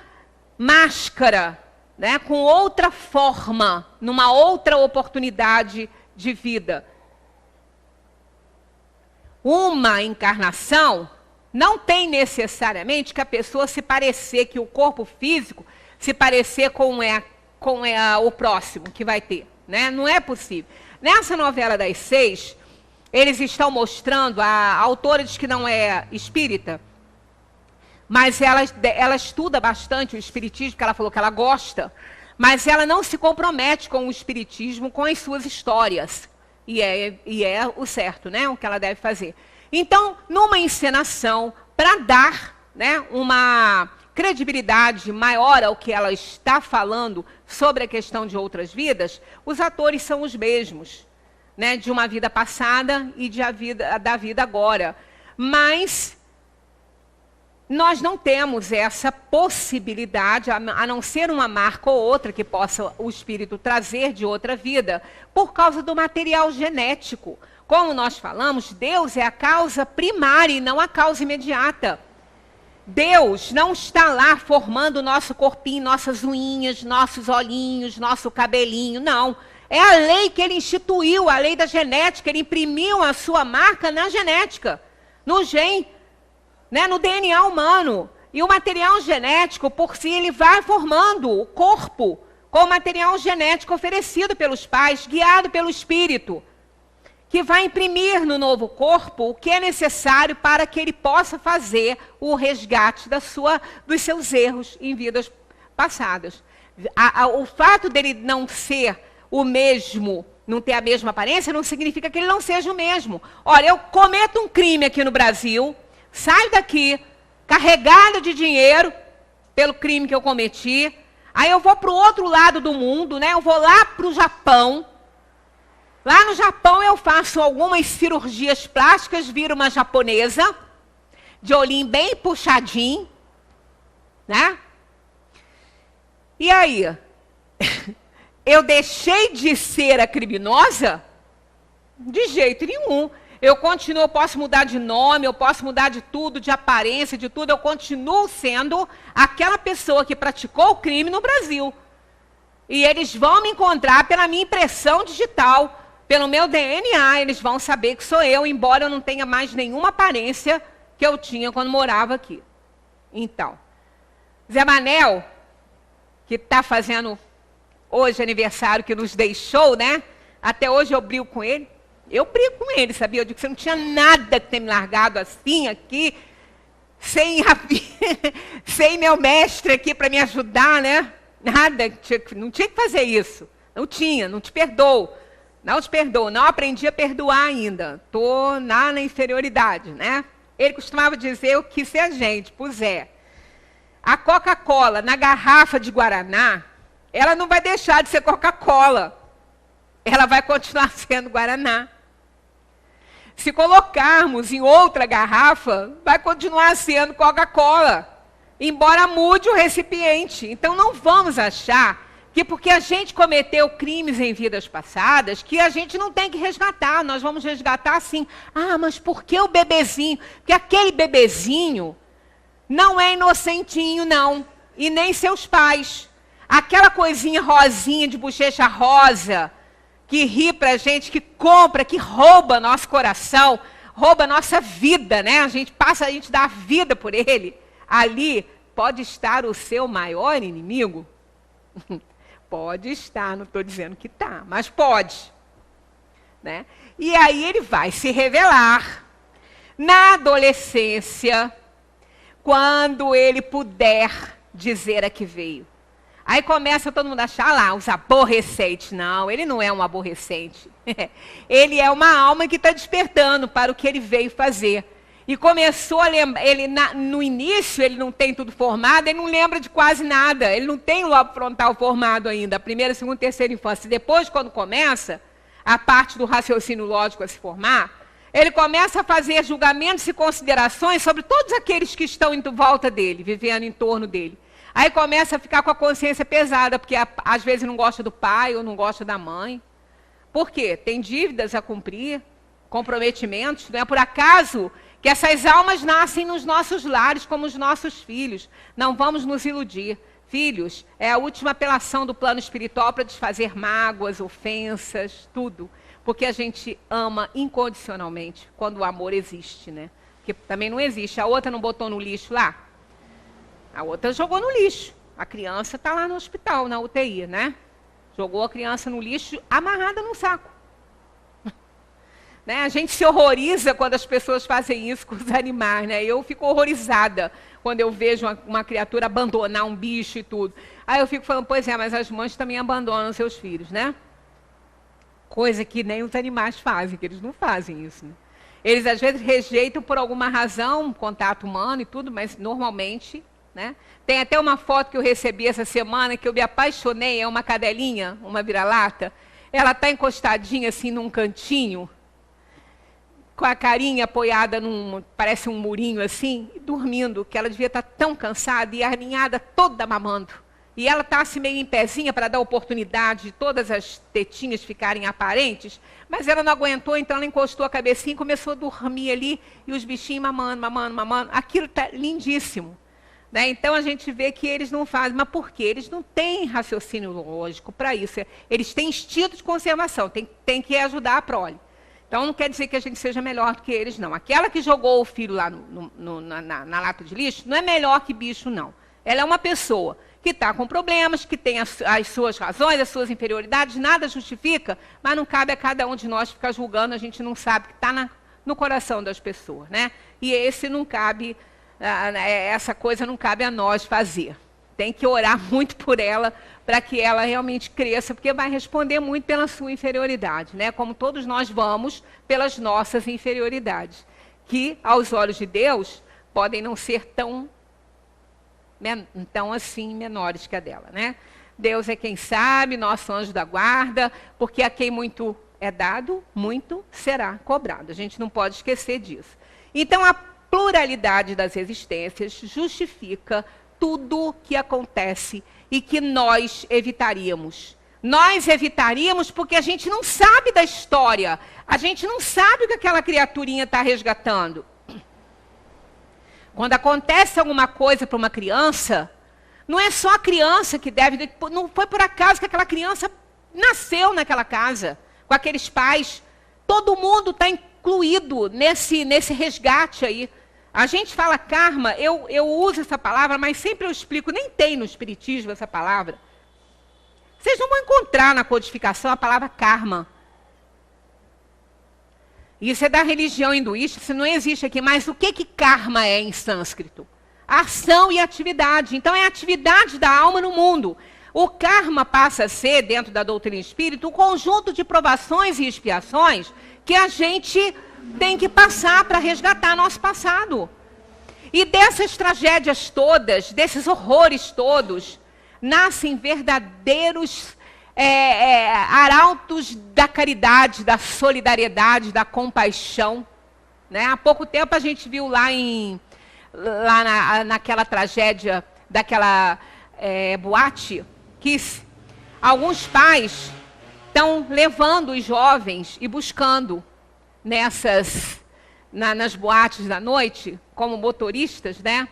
máscara, né? Com outra forma, numa outra oportunidade de vida. Uma encarnação Não tem necessariamente que a pessoa se parecer, que o corpo físico se parecer com o próximo que vai ter, né? Não é possível. Nessa novela das 6, eles estão mostrando, a autora diz que não é espírita, mas ela estuda bastante o espiritismo, porque ela falou que ela gosta, mas ela não se compromete com o espiritismo, com as suas histórias. E é o certo, né? O que ela deve fazer. Então, numa encenação, para dar, né, uma credibilidade maior ao que ela está falando sobre a questão de outras vidas, os atores são os mesmos, né, de uma vida passada e da vida agora. Mas nós não temos essa possibilidade, a não ser uma marca ou outra que possa o espírito trazer de outra vida, por causa do material genético. Como nós falamos, Deus é a causa primária e não a causa imediata. Deus não está lá formando o nosso corpinho, nossas unhas, nossos olhinhos, nosso cabelinho, não. É a lei que ele instituiu, a lei da genética, ele imprimiu a sua marca na genética, no gene, né, no DNA humano. E o material genético, por si, ele vai formando o corpo com o material genético oferecido pelos pais, guiado pelo espírito, que vai imprimir no novo corpo o que é necessário para que ele possa fazer o resgate dos seus erros em vidas passadas. O fato dele não ser o mesmo, não ter a mesma aparência, não significa que ele não seja o mesmo. Olha, eu cometo um crime aqui no Brasil, saio daqui carregado de dinheiro pelo crime que eu cometi, aí eu vou para o outro lado do mundo, né? Eu vou lá para o Japão. Lá no Japão eu faço algumas cirurgias plásticas, viro uma japonesa, de olhinho bem puxadinho, né? E aí? Eu deixei de ser a criminosa? De jeito nenhum. Eu continuo, eu posso mudar de nome, eu posso mudar de tudo, de aparência, de tudo. Eu continuo sendo aquela pessoa que praticou o crime no Brasil. E eles vão me encontrar pela minha impressão digital, pelo meu DNA, eles vão saber que sou eu, embora eu não tenha mais nenhuma aparência que eu tinha quando morava aqui. Então, Zé Manel, que está fazendo hoje aniversário, que nos deixou, né? Até hoje eu brigo com ele. Eu brigo com ele, sabia? Eu digo que você não tinha nada que ter me largado assim, aqui, sem meu mestre aqui para me ajudar, né? Nada, não tinha que fazer isso. Não tinha, não te perdoo. Não te perdoo, não aprendi a perdoar ainda. Estou na inferioridade, né? Ele costumava dizer o que se a gente puser a Coca-Cola na garrafa de Guaraná, ela não vai deixar de ser Coca-Cola. Ela vai continuar sendo Guaraná. Se colocarmos em outra garrafa, vai continuar sendo Coca-Cola, embora mude o recipiente. Então não vamos achar que porque a gente cometeu crimes em vidas passadas, que a gente não tem que resgatar. Nós vamos resgatar sim. Ah, mas por que o bebezinho? Porque aquele bebezinho não é inocentinho, não. E nem seus pais. Aquela coisinha rosinha, de bochecha rosa, que ri pra gente, que compra, que rouba nosso coração, rouba nossa vida, né? A gente dá a vida por ele. Ali pode estar o seu maior inimigo. Pode estar, não estou dizendo que está, mas pode. Né? E aí ele vai se revelar na adolescência, quando ele puder dizer a que veio. Aí começa todo mundo a achar lá, os aborrecentes. Não, ele não é um aborrecente. Ele é uma alma que está despertando para o que ele veio fazer. E começou a lembrar, no início ele não tem tudo formado, ele não lembra de quase nada, ele não tem o lobo frontal formado ainda, a primeira, segunda, terceira infância. Depois, quando começa a parte do raciocínio lógico a se formar, ele começa a fazer julgamentos e considerações sobre todos aqueles que estão em volta dele, vivendo em torno dele. Aí começa a ficar com a consciência pesada, porque às vezes não gosta do pai ou não gosta da mãe. Por quê? Tem dívidas a cumprir, comprometimentos, não é por acaso que essas almas nascem nos nossos lares como os nossos filhos. Não vamos nos iludir. Filhos é a última apelação do plano espiritual para desfazer mágoas, ofensas, tudo. Porque a gente ama incondicionalmente, quando o amor existe, né? porque também não existe. A outra não botou no lixo lá? A outra jogou no lixo. A criança está lá no hospital, na UTI, né? Jogou a criança no lixo amarrada num saco. Né? A gente se horroriza quando as pessoas fazem isso com os animais, né? Eu fico horrorizada quando eu vejo uma criatura abandonar um bicho e tudo. Aí eu fico falando, pois é, mas as mães também abandonam seus filhos, né? Coisa que nem os animais fazem, que eles não fazem isso, né? Eles às vezes rejeitam por alguma razão, contato humano e tudo, mas normalmente, né? Tem até uma foto que eu recebi essa semana que eu me apaixonei, é uma cadelinha, uma vira-lata. Ela está encostadinha assim num cantinho, com a carinha apoiada parece um murinho assim, e dormindo, que ela devia estar tão cansada e a ninhada toda mamando. E ela está assim meio em pezinha para dar oportunidade de todas as tetinhas ficarem aparentes, mas ela não aguentou, então ela encostou a cabecinha e começou a dormir ali, e os bichinhos mamando, mamando, mamando. Aquilo está lindíssimo. Né? Então a gente vê que eles não fazem, mas por quê? Eles não têm raciocínio lógico para isso. Eles têm instinto de conservação, tem que ajudar a prole. Então não quer dizer que a gente seja melhor do que eles, não. Aquela que jogou o filho lá na lata de lixo não é melhor que bicho, não. Ela é uma pessoa que está com problemas, que tem as suas razões, as suas inferioridades, nada justifica, mas não cabe a cada um de nós ficar julgando, a gente não sabe o que está no coração das pessoas, né? E não cabe, essa coisa não cabe a nós fazer. Tem que orar muito por ela, para que ela realmente cresça, porque vai responder muito pela sua inferioridade, né? Como todos nós vamos pelas nossas inferioridades, que aos olhos de Deus podem não ser tão assim menores que a dela, né? Deus é quem sabe, nosso anjo da guarda, porque a quem muito é dado, muito será cobrado. A gente não pode esquecer disso. Então, a pluralidade das existências justifica tudo que acontece e que nós evitaríamos. Nós evitaríamos porque a gente não sabe da história, a gente não sabe o que aquela criaturinha está resgatando. Quando acontece alguma coisa para uma criança, não é só a criança que deve... Não foi por acaso que aquela criança nasceu naquela casa, com aqueles pais. Todo mundo está incluído nesse resgate aí. A gente fala karma, eu uso essa palavra, mas sempre eu explico, nem tem no Espiritismo essa palavra. Vocês não vão encontrar na codificação a palavra karma. Isso é da religião hinduísta, isso não existe aqui. Mas o que karma é em sânscrito? Ação e atividade. Então é a atividade da alma no mundo. O karma passa a ser, dentro da doutrina espírita, um conjunto de provações e expiações que a gente tem que passar para resgatar nosso passado. E dessas tragédias todas, desses horrores todos, nascem verdadeiros arautos da caridade, da solidariedade, da compaixão. Né? Há pouco tempo a gente viu lá naquela tragédia, daquela boate, que alguns pais estão levando os jovens e buscando nas boates da noite, como motoristas, né?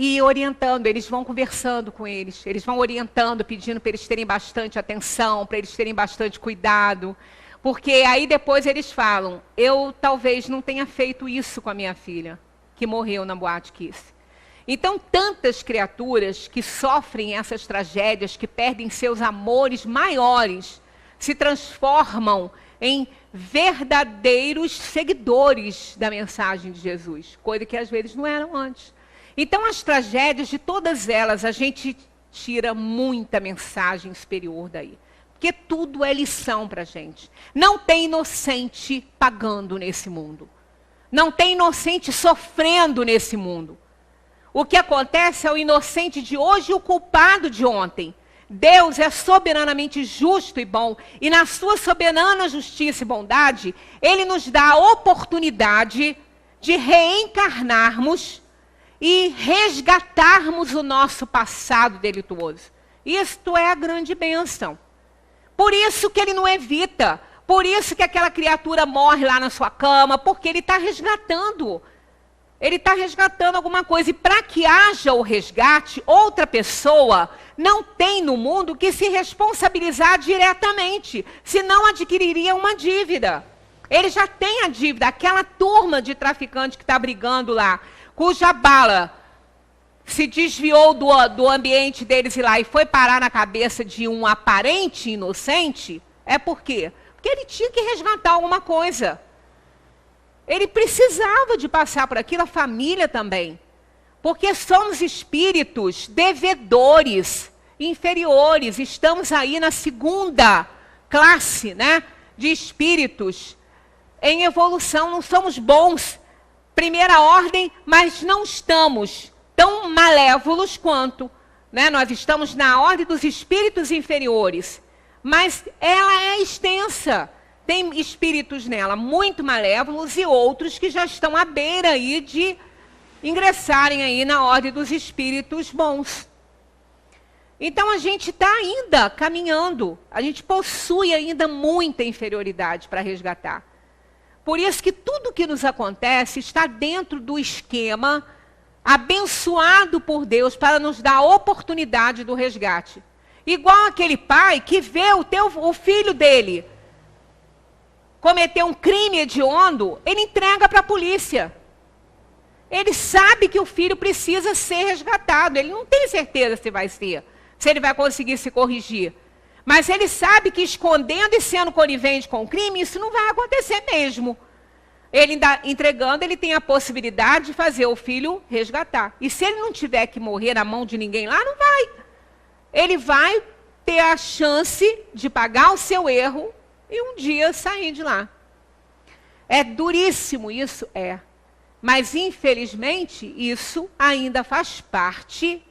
E orientando, eles vão conversando com eles, eles vão orientando, pedindo para eles terem bastante atenção, para eles terem bastante cuidado, porque aí depois eles falam, eu talvez não tenha feito isso com a minha filha, que morreu na Boate Kiss. Então, tantas criaturas que sofrem essas tragédias, que perdem seus amores maiores, se transformam em verdadeiros seguidores da mensagem de Jesus, coisa que às vezes não eram antes. Então, as tragédias, de todas elas, a gente tira muita mensagem superior daí. Porque tudo é lição para a gente. Não tem inocente pagando nesse mundo. Não tem inocente sofrendo nesse mundo. O que acontece é o inocente de hoje e o culpado de ontem. Deus é soberanamente justo e bom. E na sua soberana justiça e bondade, Ele nos dá a oportunidade de reencarnarmos e resgatarmos o nosso passado delituoso. Isto é a grande bênção. Por isso que Ele não evita. Por isso que aquela criatura morre lá na sua cama, porque Ele está resgatando. Ele está resgatando alguma coisa. E para que haja o resgate, outra pessoa não tem no mundo que se responsabilizar diretamente, senão adquiriria uma dívida. Ele já tem a dívida. Aquela turma de traficantes que está brigando lá, cuja bala se desviou do ambiente deles e lá e foi parar na cabeça de um aparente inocente, é por quê? Porque ele tinha que resgatar alguma coisa. Ele precisava de passar por aquilo, a família também. Porque somos espíritos devedores, inferiores. Estamos aí na segunda classe, né, de espíritos em evolução. Não somos bons, primeira ordem, mas não estamos tão malévolos quanto, né? Nós estamos na ordem dos espíritos inferiores, mas ela é extensa. Tem espíritos nela muito malévolos e outros que já estão à beira aí de ingressarem aí na ordem dos espíritos bons. Então a gente está ainda caminhando, a gente possui ainda muita inferioridade para resgatar. Por isso que tudo que nos acontece está dentro do esquema abençoado por Deus para nos dar a oportunidade do resgate. Igual aquele pai que vê o filho dele cometer um crime hediondo, ele entrega para a polícia. Ele sabe que o filho precisa ser resgatado. Ele não tem certeza se vai ser, se ele vai conseguir se corrigir. Mas ele sabe que escondendo e sendo conivente com o crime, isso não vai acontecer mesmo. Ele entregando, ele tem a possibilidade de fazer o filho resgatar. E se ele não tiver que morrer na mão de ninguém lá, não vai. Ele vai ter a chance de pagar o seu erro e um dia sair de lá. É duríssimo isso? É. Mas, infelizmente, isso ainda faz parte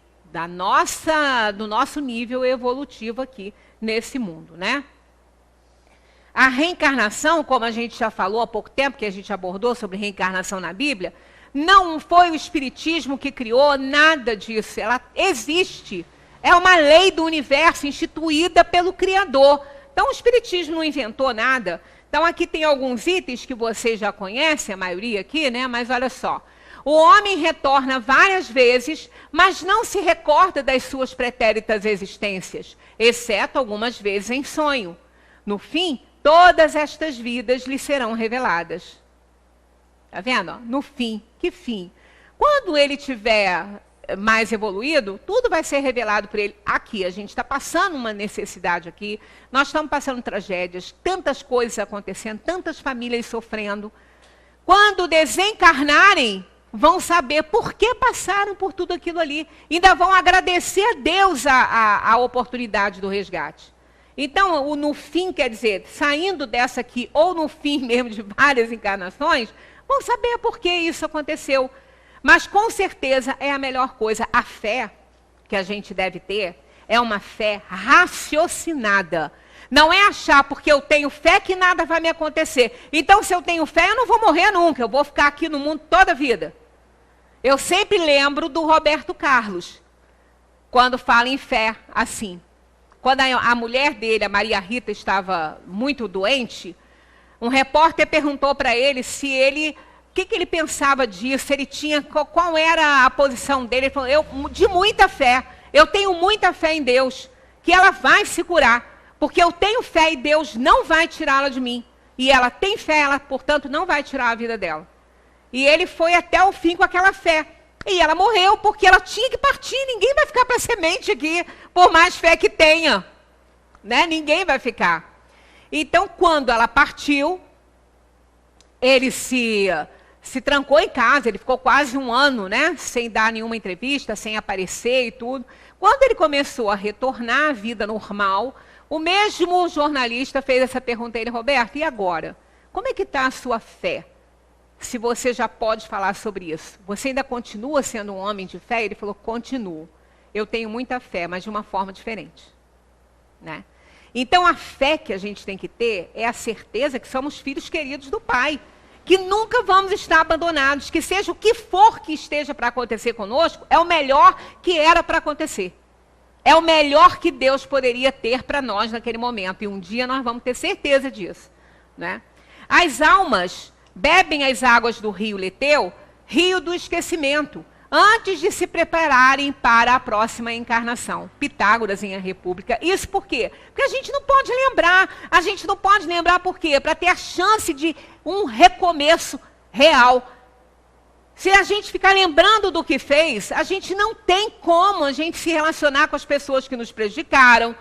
do nosso nível evolutivo aqui nesse mundo, né? A reencarnação, como a gente já falou há pouco tempo, que a gente abordou sobre reencarnação na Bíblia, não foi o Espiritismo que criou nada disso. Ela existe. É uma lei do universo instituída pelo Criador. Então, o Espiritismo não inventou nada. Então, aqui tem alguns itens que vocês já conhecem, a maioria aqui, né? Mas olha só. O homem retorna várias vezes, mas não se recorda das suas pretéritas existências, exceto algumas vezes em sonho. No fim, todas estas vidas lhe serão reveladas. Está vendo? No fim. Que fim? Quando ele tiver mais evoluído, tudo vai ser revelado por ele. Aqui, a gente está passando uma necessidade aqui, nós estamos passando tragédias, tantas coisas acontecendo, tantas famílias sofrendo. Quando desencarnarem, vão saber por que passaram por tudo aquilo ali. Ainda vão agradecer a Deus a oportunidade do resgate. Então, o no fim, quer dizer, saindo dessa aqui, ou no fim mesmo de várias encarnações, vão saber por que isso aconteceu. Mas, com certeza, é a melhor coisa. A fé que a gente deve ter é uma fé raciocinada. Não é achar, porque eu tenho fé, que nada vai me acontecer. Então, se eu tenho fé, eu não vou morrer nunca. Eu vou ficar aqui no mundo toda a vida. Eu sempre lembro do Roberto Carlos, quando fala em fé, assim. Quando a mulher dele, a Maria Rita, estava muito doente, um repórter perguntou para ele se ele... O que ele pensava disso? Ele tinha, qual era a posição dele? Ele falou, de muita fé. Eu tenho muita fé em Deus, que ela vai se curar. Porque eu tenho fé e Deus não vai tirá-la de mim. E ela tem fé, ela, portanto, não vai tirar a vida dela. E ele foi até o fim com aquela fé. E ela morreu porque ela tinha que partir. Ninguém vai ficar para semente aqui, por mais fé que tenha. Né? Ninguém vai ficar. Então, quando ela partiu, ele se trancou em casa, ele ficou quase um ano, né, sem dar nenhuma entrevista, sem aparecer e tudo. Quando ele começou a retornar à vida normal, o mesmo jornalista fez essa pergunta a ele, Roberto, e agora? Como é que está a sua fé? Se você já pode falar sobre isso. Você ainda continua sendo um homem de fé? Ele falou, continuo. Eu tenho muita fé, mas de uma forma diferente. Né? Então, a fé que a gente tem que ter é a certeza que somos filhos queridos do Pai. Que nunca vamos estar abandonados, que seja o que for que esteja para acontecer conosco, é o melhor que era para acontecer. É o melhor que Deus poderia ter para nós naquele momento. E um dia nós vamos ter certeza disso. Né? As almas bebem as águas do rio Leteu, rio do esquecimento. antes de se prepararem para a próxima encarnação. Pitágoras em A República. Isso por quê? Porque a gente não pode lembrar. A gente não pode lembrar por quê? Para ter a chance de um recomeço real. Se a gente ficar lembrando do que fez, a gente não tem como a gente se relacionar com as pessoas que nos prejudicaram,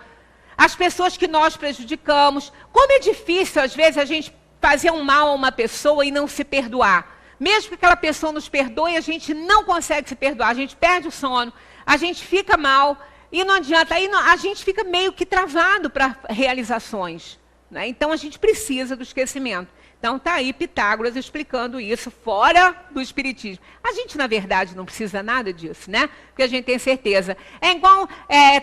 as pessoas que nós prejudicamos. Como é difícil, às vezes, a gente fazer um mal a uma pessoa e não se perdoar. Mesmo que aquela pessoa nos perdoe, a gente não consegue se perdoar. A gente perde o sono, a gente fica mal e não adianta. Aí a gente fica meio que travado para realizações, né? Então, a gente precisa do esquecimento. Então, está aí Pitágoras explicando isso fora do espiritismo. A gente, na verdade, não precisa nada disso, né? Porque a gente tem certeza. É igual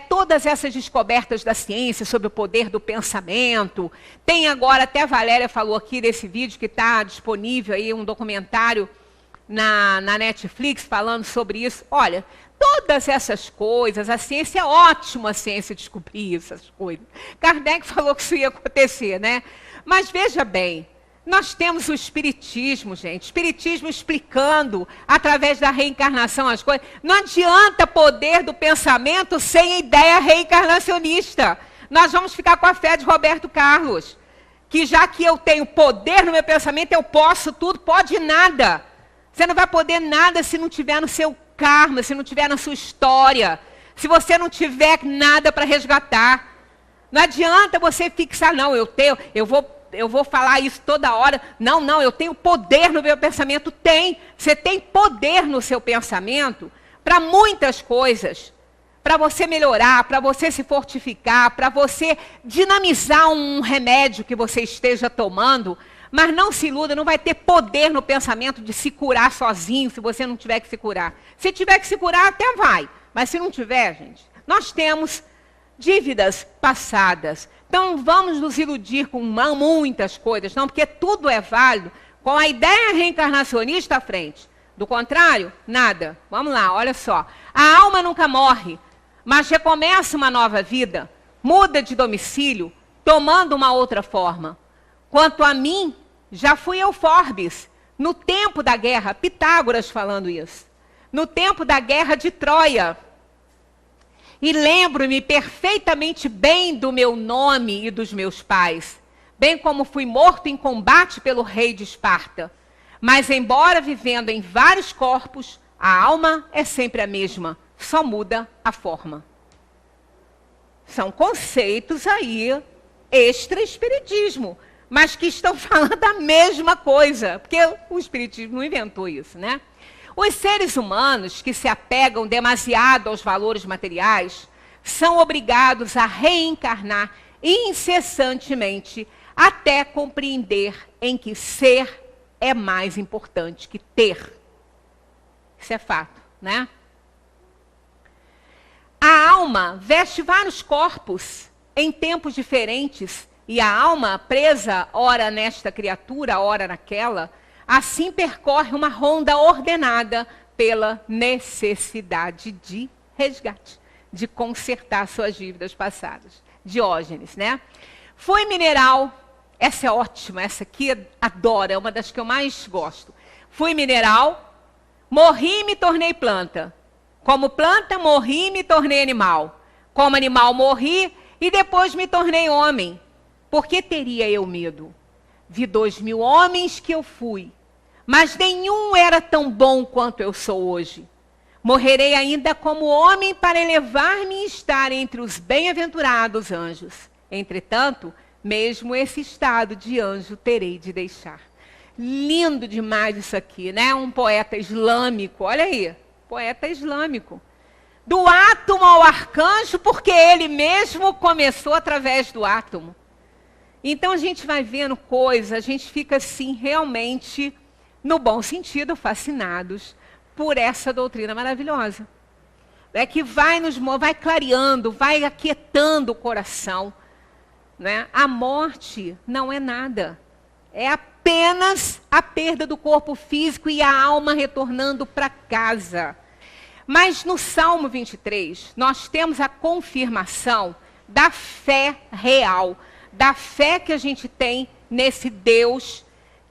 todas essas descobertas da ciência sobre o poder do pensamento. Tem agora, até a Valéria falou aqui nesse vídeo que está disponível aí, um documentário na Netflix falando sobre isso. Olha, todas essas coisas, a ciência é ótima, a ciência descobrir essas coisas. Kardec falou que isso ia acontecer, né? Mas veja bem, nós temos o espiritismo, gente. Espiritismo explicando, através da reencarnação, as coisas. Não adianta poder do pensamento sem ideia reencarnacionista. Nós vamos ficar com a fé de Roberto Carlos. Que já que eu tenho poder no meu pensamento, eu posso tudo, pode nada. Você não vai poder nada se não tiver no seu karma, se não tiver na sua história. Se você não tiver nada para resgatar. Não adianta você fixar, não, eu vou falar isso toda hora. Não, eu tenho poder no meu pensamento. Tem. Você tem poder no seu pensamento para muitas coisas. Para você melhorar, para você se fortificar, para você dinamizar um remédio que você esteja tomando. Mas não se iluda, não vai ter poder no pensamento de se curar sozinho, se você não tiver que se curar. Se tiver que se curar, até vai. Mas se não tiver, gente, nós temos dívidas passadas. Então, vamos nos iludir com muitas coisas, não, porque tudo é válido com a ideia reencarnacionista à frente. Do contrário, nada. Vamos lá, olha só. A alma nunca morre, mas recomeça uma nova vida, muda de domicílio, tomando uma outra forma. Quanto a mim, já fui Euforbes, no tempo da guerra, Pitágoras falando isso, no tempo da guerra de Troia. E lembro-me perfeitamente bem do meu nome e dos meus pais, bem como fui morto em combate pelo rei de Esparta. Mas, embora vivendo em vários corpos, a alma é sempre a mesma, só muda a forma. São conceitos aí extra-espiritismo, mas que estão falando a mesma coisa, porque o espiritismo não inventou isso, né? Os seres humanos que se apegam demasiado aos valores materiais são obrigados a reencarnar incessantemente até compreender em que ser é mais importante que ter. Isso é fato, né? A alma veste vários corpos em tempos diferentes e a alma, presa ora nesta criatura, ora naquela, assim percorre uma ronda ordenada pela necessidade de resgate, de consertar suas dívidas passadas. Diógenes, né? Fui mineral, essa é ótima, essa aqui adoro, é uma das que eu mais gosto. Fui mineral, morri e me tornei planta. Como planta, morri e me tornei animal. Como animal, morri e depois me tornei homem. Por que teria eu medo? Vi 2000 homens que eu fui, mas nenhum era tão bom quanto eu sou hoje. Morrerei ainda como homem para elevar-me e estar entre os bem-aventurados anjos. Entretanto, mesmo esse estado de anjo terei de deixar. Lindo demais isso aqui, né? Um poeta islâmico, olha aí, poeta islâmico. Do átomo ao arcanjo, porque ele mesmo começou através do átomo. Então a gente vai vendo coisas, a gente fica assim realmente, no bom sentido, fascinados por essa doutrina maravilhosa. É que vai clareando, vai aquietando o coração. Né? A morte não é nada. É apenas a perda do corpo físico e a alma retornando para casa. Mas no Salmo 23, nós temos a confirmação da fé real, da fé que a gente tem nesse Deus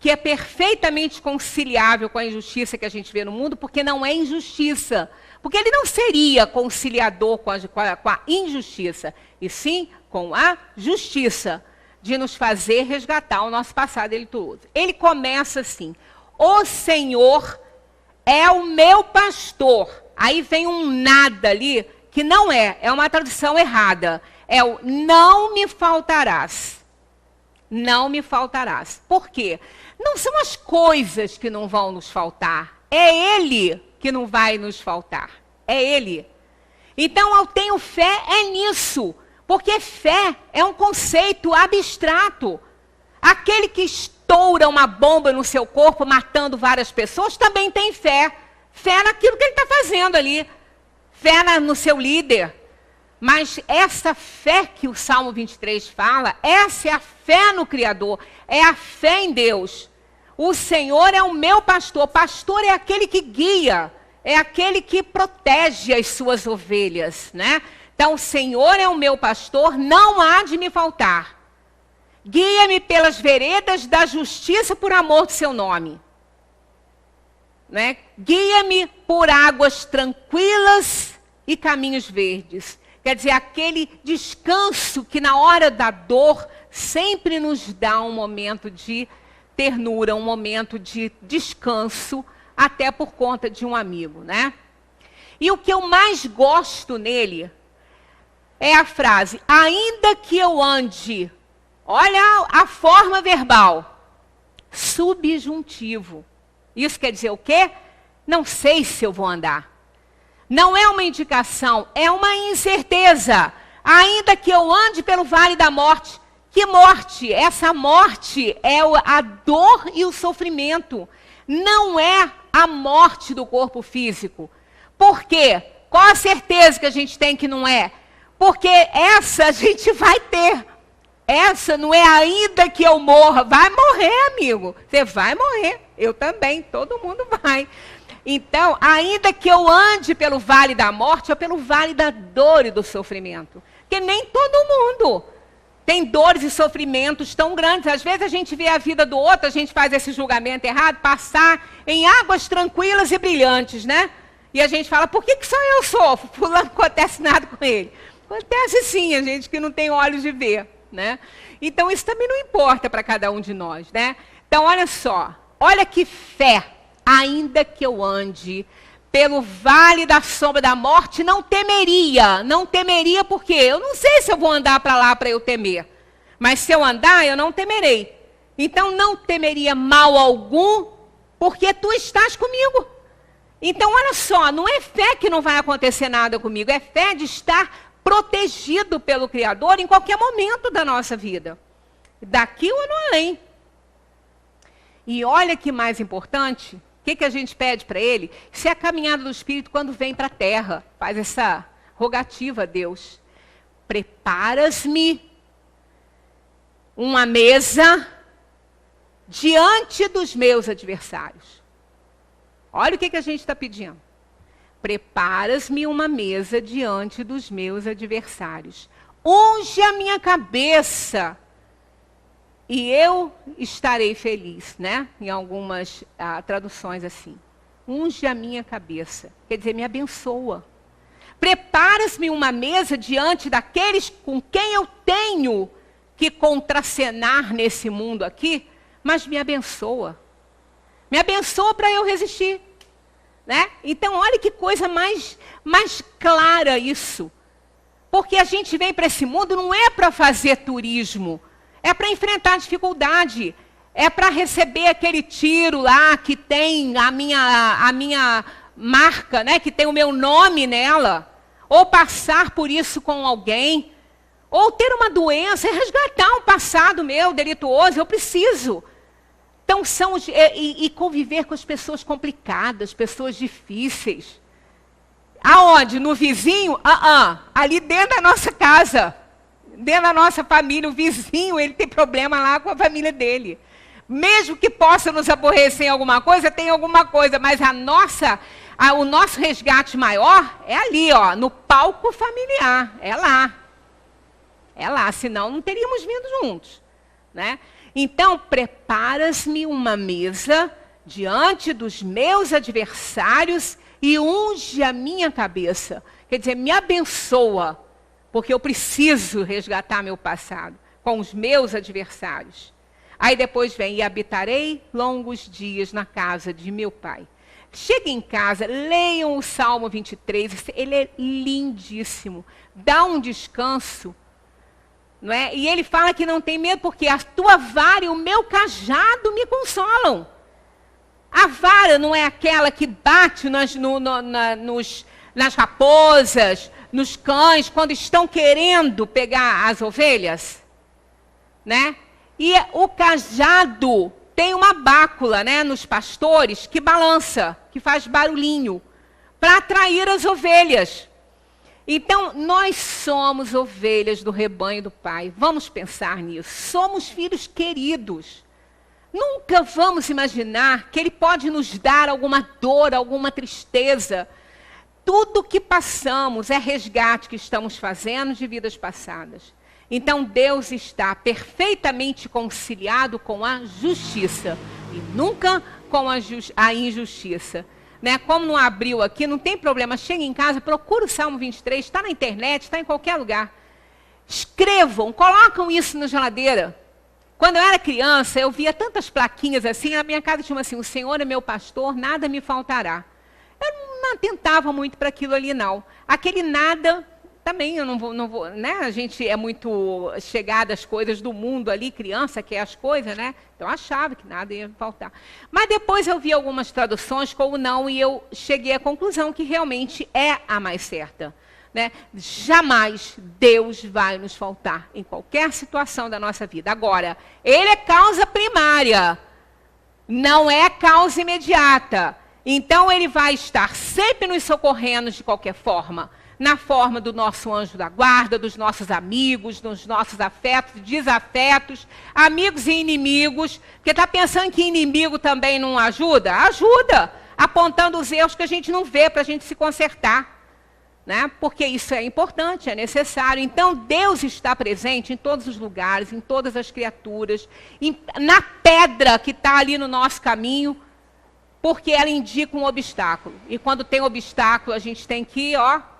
que é perfeitamente conciliável com a injustiça que a gente vê no mundo, porque não é injustiça. Porque ele não seria conciliador com a injustiça, e sim com a justiça, de nos fazer resgatar o nosso passado delituoso. Ele começa assim: o Senhor é o meu pastor. Aí vem um nada ali, que não é uma tradução errada. É o não me faltarás. Não me faltarás. Por quê? Não são as coisas que não vão nos faltar. É Ele que não vai nos faltar. É Ele. Então eu tenho fé nisso. Porque fé é um conceito abstrato. Aquele que estoura uma bomba no seu corpo, matando várias pessoas, também tem fé. Fé naquilo que ele está fazendo ali. Fé no seu líder. Mas essa fé que o Salmo 23 fala, essa é a fé no Criador. É a fé em Deus. O Senhor é o meu pastor. Pastor é aquele que guia. É aquele que protege as suas ovelhas, né? Então, o Senhor é o meu pastor, não há de me faltar. Guia-me pelas veredas da justiça por amor do seu nome. Né? Guia-me por águas tranquilas e caminhos verdes. Quer dizer, aquele descanso que na hora da dor sempre nos dá um momento de ternura, um momento de descanso, até por conta de um amigo, né? E o que eu mais gosto nele é a frase, ainda que eu ande, olha a forma verbal, subjuntivo. Isso quer dizer o quê? Não sei se eu vou andar. Não é uma indicação, é uma incerteza. Ainda que eu ande pelo vale da morte. Que morte? Essa morte é a dor e o sofrimento. Não é a morte do corpo físico. Por quê? Qual a certeza que a gente tem que não é? Porque essa a gente vai ter. Essa não é ainda que eu morra. Vai morrer, amigo. Você vai morrer. Eu também. Todo mundo vai. Então, ainda que eu ande pelo vale da morte, ou pelo vale da dor e do sofrimento. Porque nem todo mundo tem dores e sofrimentos tão grandes. Às vezes a gente vê a vida do outro, a gente faz esse julgamento errado, passar em águas tranquilas e brilhantes, né? E a gente fala, por que só eu sofro? Fulano, não acontece nada com ele. Acontece sim, a gente que não tem olhos de ver, né? Então isso também não importa para cada um de nós, né? Então olha só, olha que fé, ainda que eu ande pelo vale da sombra da morte, não temeria porque eu não sei se eu vou andar para lá para eu temer, mas se eu andar eu não temerei. Então não temeria mal algum, porque tu estás comigo. Então olha só, não é fé que não vai acontecer nada comigo, é fé de estar protegido pelo Criador em qualquer momento da nossa vida. Daqui ou no além. E olha que mais importante, o que a gente pede para ele? Se é a caminhada do Espírito quando vem para a terra. Faz essa rogativa a Deus. Preparas-me uma mesa diante dos meus adversários. Olha o que a gente está pedindo. Preparas-me uma mesa diante dos meus adversários. Unge a minha cabeça e eu estarei feliz, né? Em algumas traduções assim. Unge a minha cabeça. Quer dizer, me abençoa. Preparas-me uma mesa diante daqueles com quem eu tenho que contracenar nesse mundo aqui, mas me abençoa. Me abençoa para eu resistir. Né? Então, olha que coisa mais clara isso. Porque a gente vem para esse mundo não é para fazer turismo, é para enfrentar dificuldade, é para receber aquele tiro lá que tem a minha marca, né? Que tem o meu nome nela, ou passar por isso com alguém, ou ter uma doença, resgatar um passado meu delituoso, eu preciso. Então, e conviver com as pessoas complicadas, pessoas difíceis. Aonde? No vizinho? Ali dentro da nossa casa, dentro da nossa família, o vizinho, ele tem problema lá com a família dele. Mesmo que possa nos aborrecer em alguma coisa, tem alguma coisa, mas o nosso resgate maior é ali, ó, no palco familiar, é lá. É lá, senão não teríamos vindo juntos, né? Então, preparas-me uma mesa diante dos meus adversários e unge a minha cabeça. Quer dizer, me abençoa, porque eu preciso resgatar meu passado com os meus adversários. Aí depois vem, e habitarei longos dias na casa de meu pai. Chega em casa, leiam o Salmo 23, ele é lindíssimo. Dá um descanso, não é? E ele fala que não tem medo, porque a tua vara e o meu cajado me consolam. A vara não é aquela que bate nas raposas, nos cães, quando estão querendo pegar as ovelhas, né? E o cajado tem uma bácula, né, nos pastores, que balança, que faz barulhinho, para atrair as ovelhas. Então, nós somos ovelhas do rebanho do Pai. Vamos pensar nisso. Somos filhos queridos. Nunca vamos imaginar que Ele pode nos dar alguma dor, alguma tristeza. Tudo que passamos é resgate que estamos fazendo de vidas passadas. Então, Deus está perfeitamente conciliado com a justiça e nunca com a injustiça. Né? Como não abriu aqui, não tem problema. Chega em casa, procura o Salmo 23, está na internet, está em qualquer lugar. Escrevam, colocam isso na geladeira. Quando eu era criança, eu via tantas plaquinhas assim, na minha casa tinha assim, o Senhor é meu pastor, nada me faltará. Eu não atentava muito para aquilo ali, não. Aquele nada... Também eu não vou, né? A gente é muito chegada às coisas do mundo ali, criança quer as coisas, né? Então eu achava que nada ia faltar. Mas depois eu vi algumas traduções com o não e eu cheguei à conclusão que realmente é a mais certa, né? Jamais Deus vai nos faltar em qualquer situação da nossa vida. Agora, Ele é causa primária, não é causa imediata. Então Ele vai estar sempre nos socorrendo de qualquer forma. Na forma do nosso anjo da guarda, dos nossos amigos, dos nossos afetos, desafetos, amigos e inimigos. Porque está pensando que inimigo também não ajuda? Ajuda, apontando os erros que a gente não vê para a gente se consertar. Né? Porque isso é importante, é necessário. Então, Deus está presente em todos os lugares, em todas as criaturas, na pedra que está ali no nosso caminho, porque ela indica um obstáculo. E quando tem obstáculo, a gente tem que,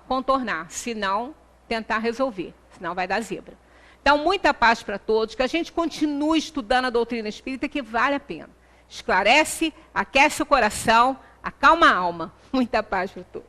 contornar, senão tentar resolver, senão vai dar zebra. Então, muita paz para todos, que a gente continue estudando a doutrina espírita, que vale a pena. Esclarece, aquece o coração, acalma a alma. Muita paz para todos.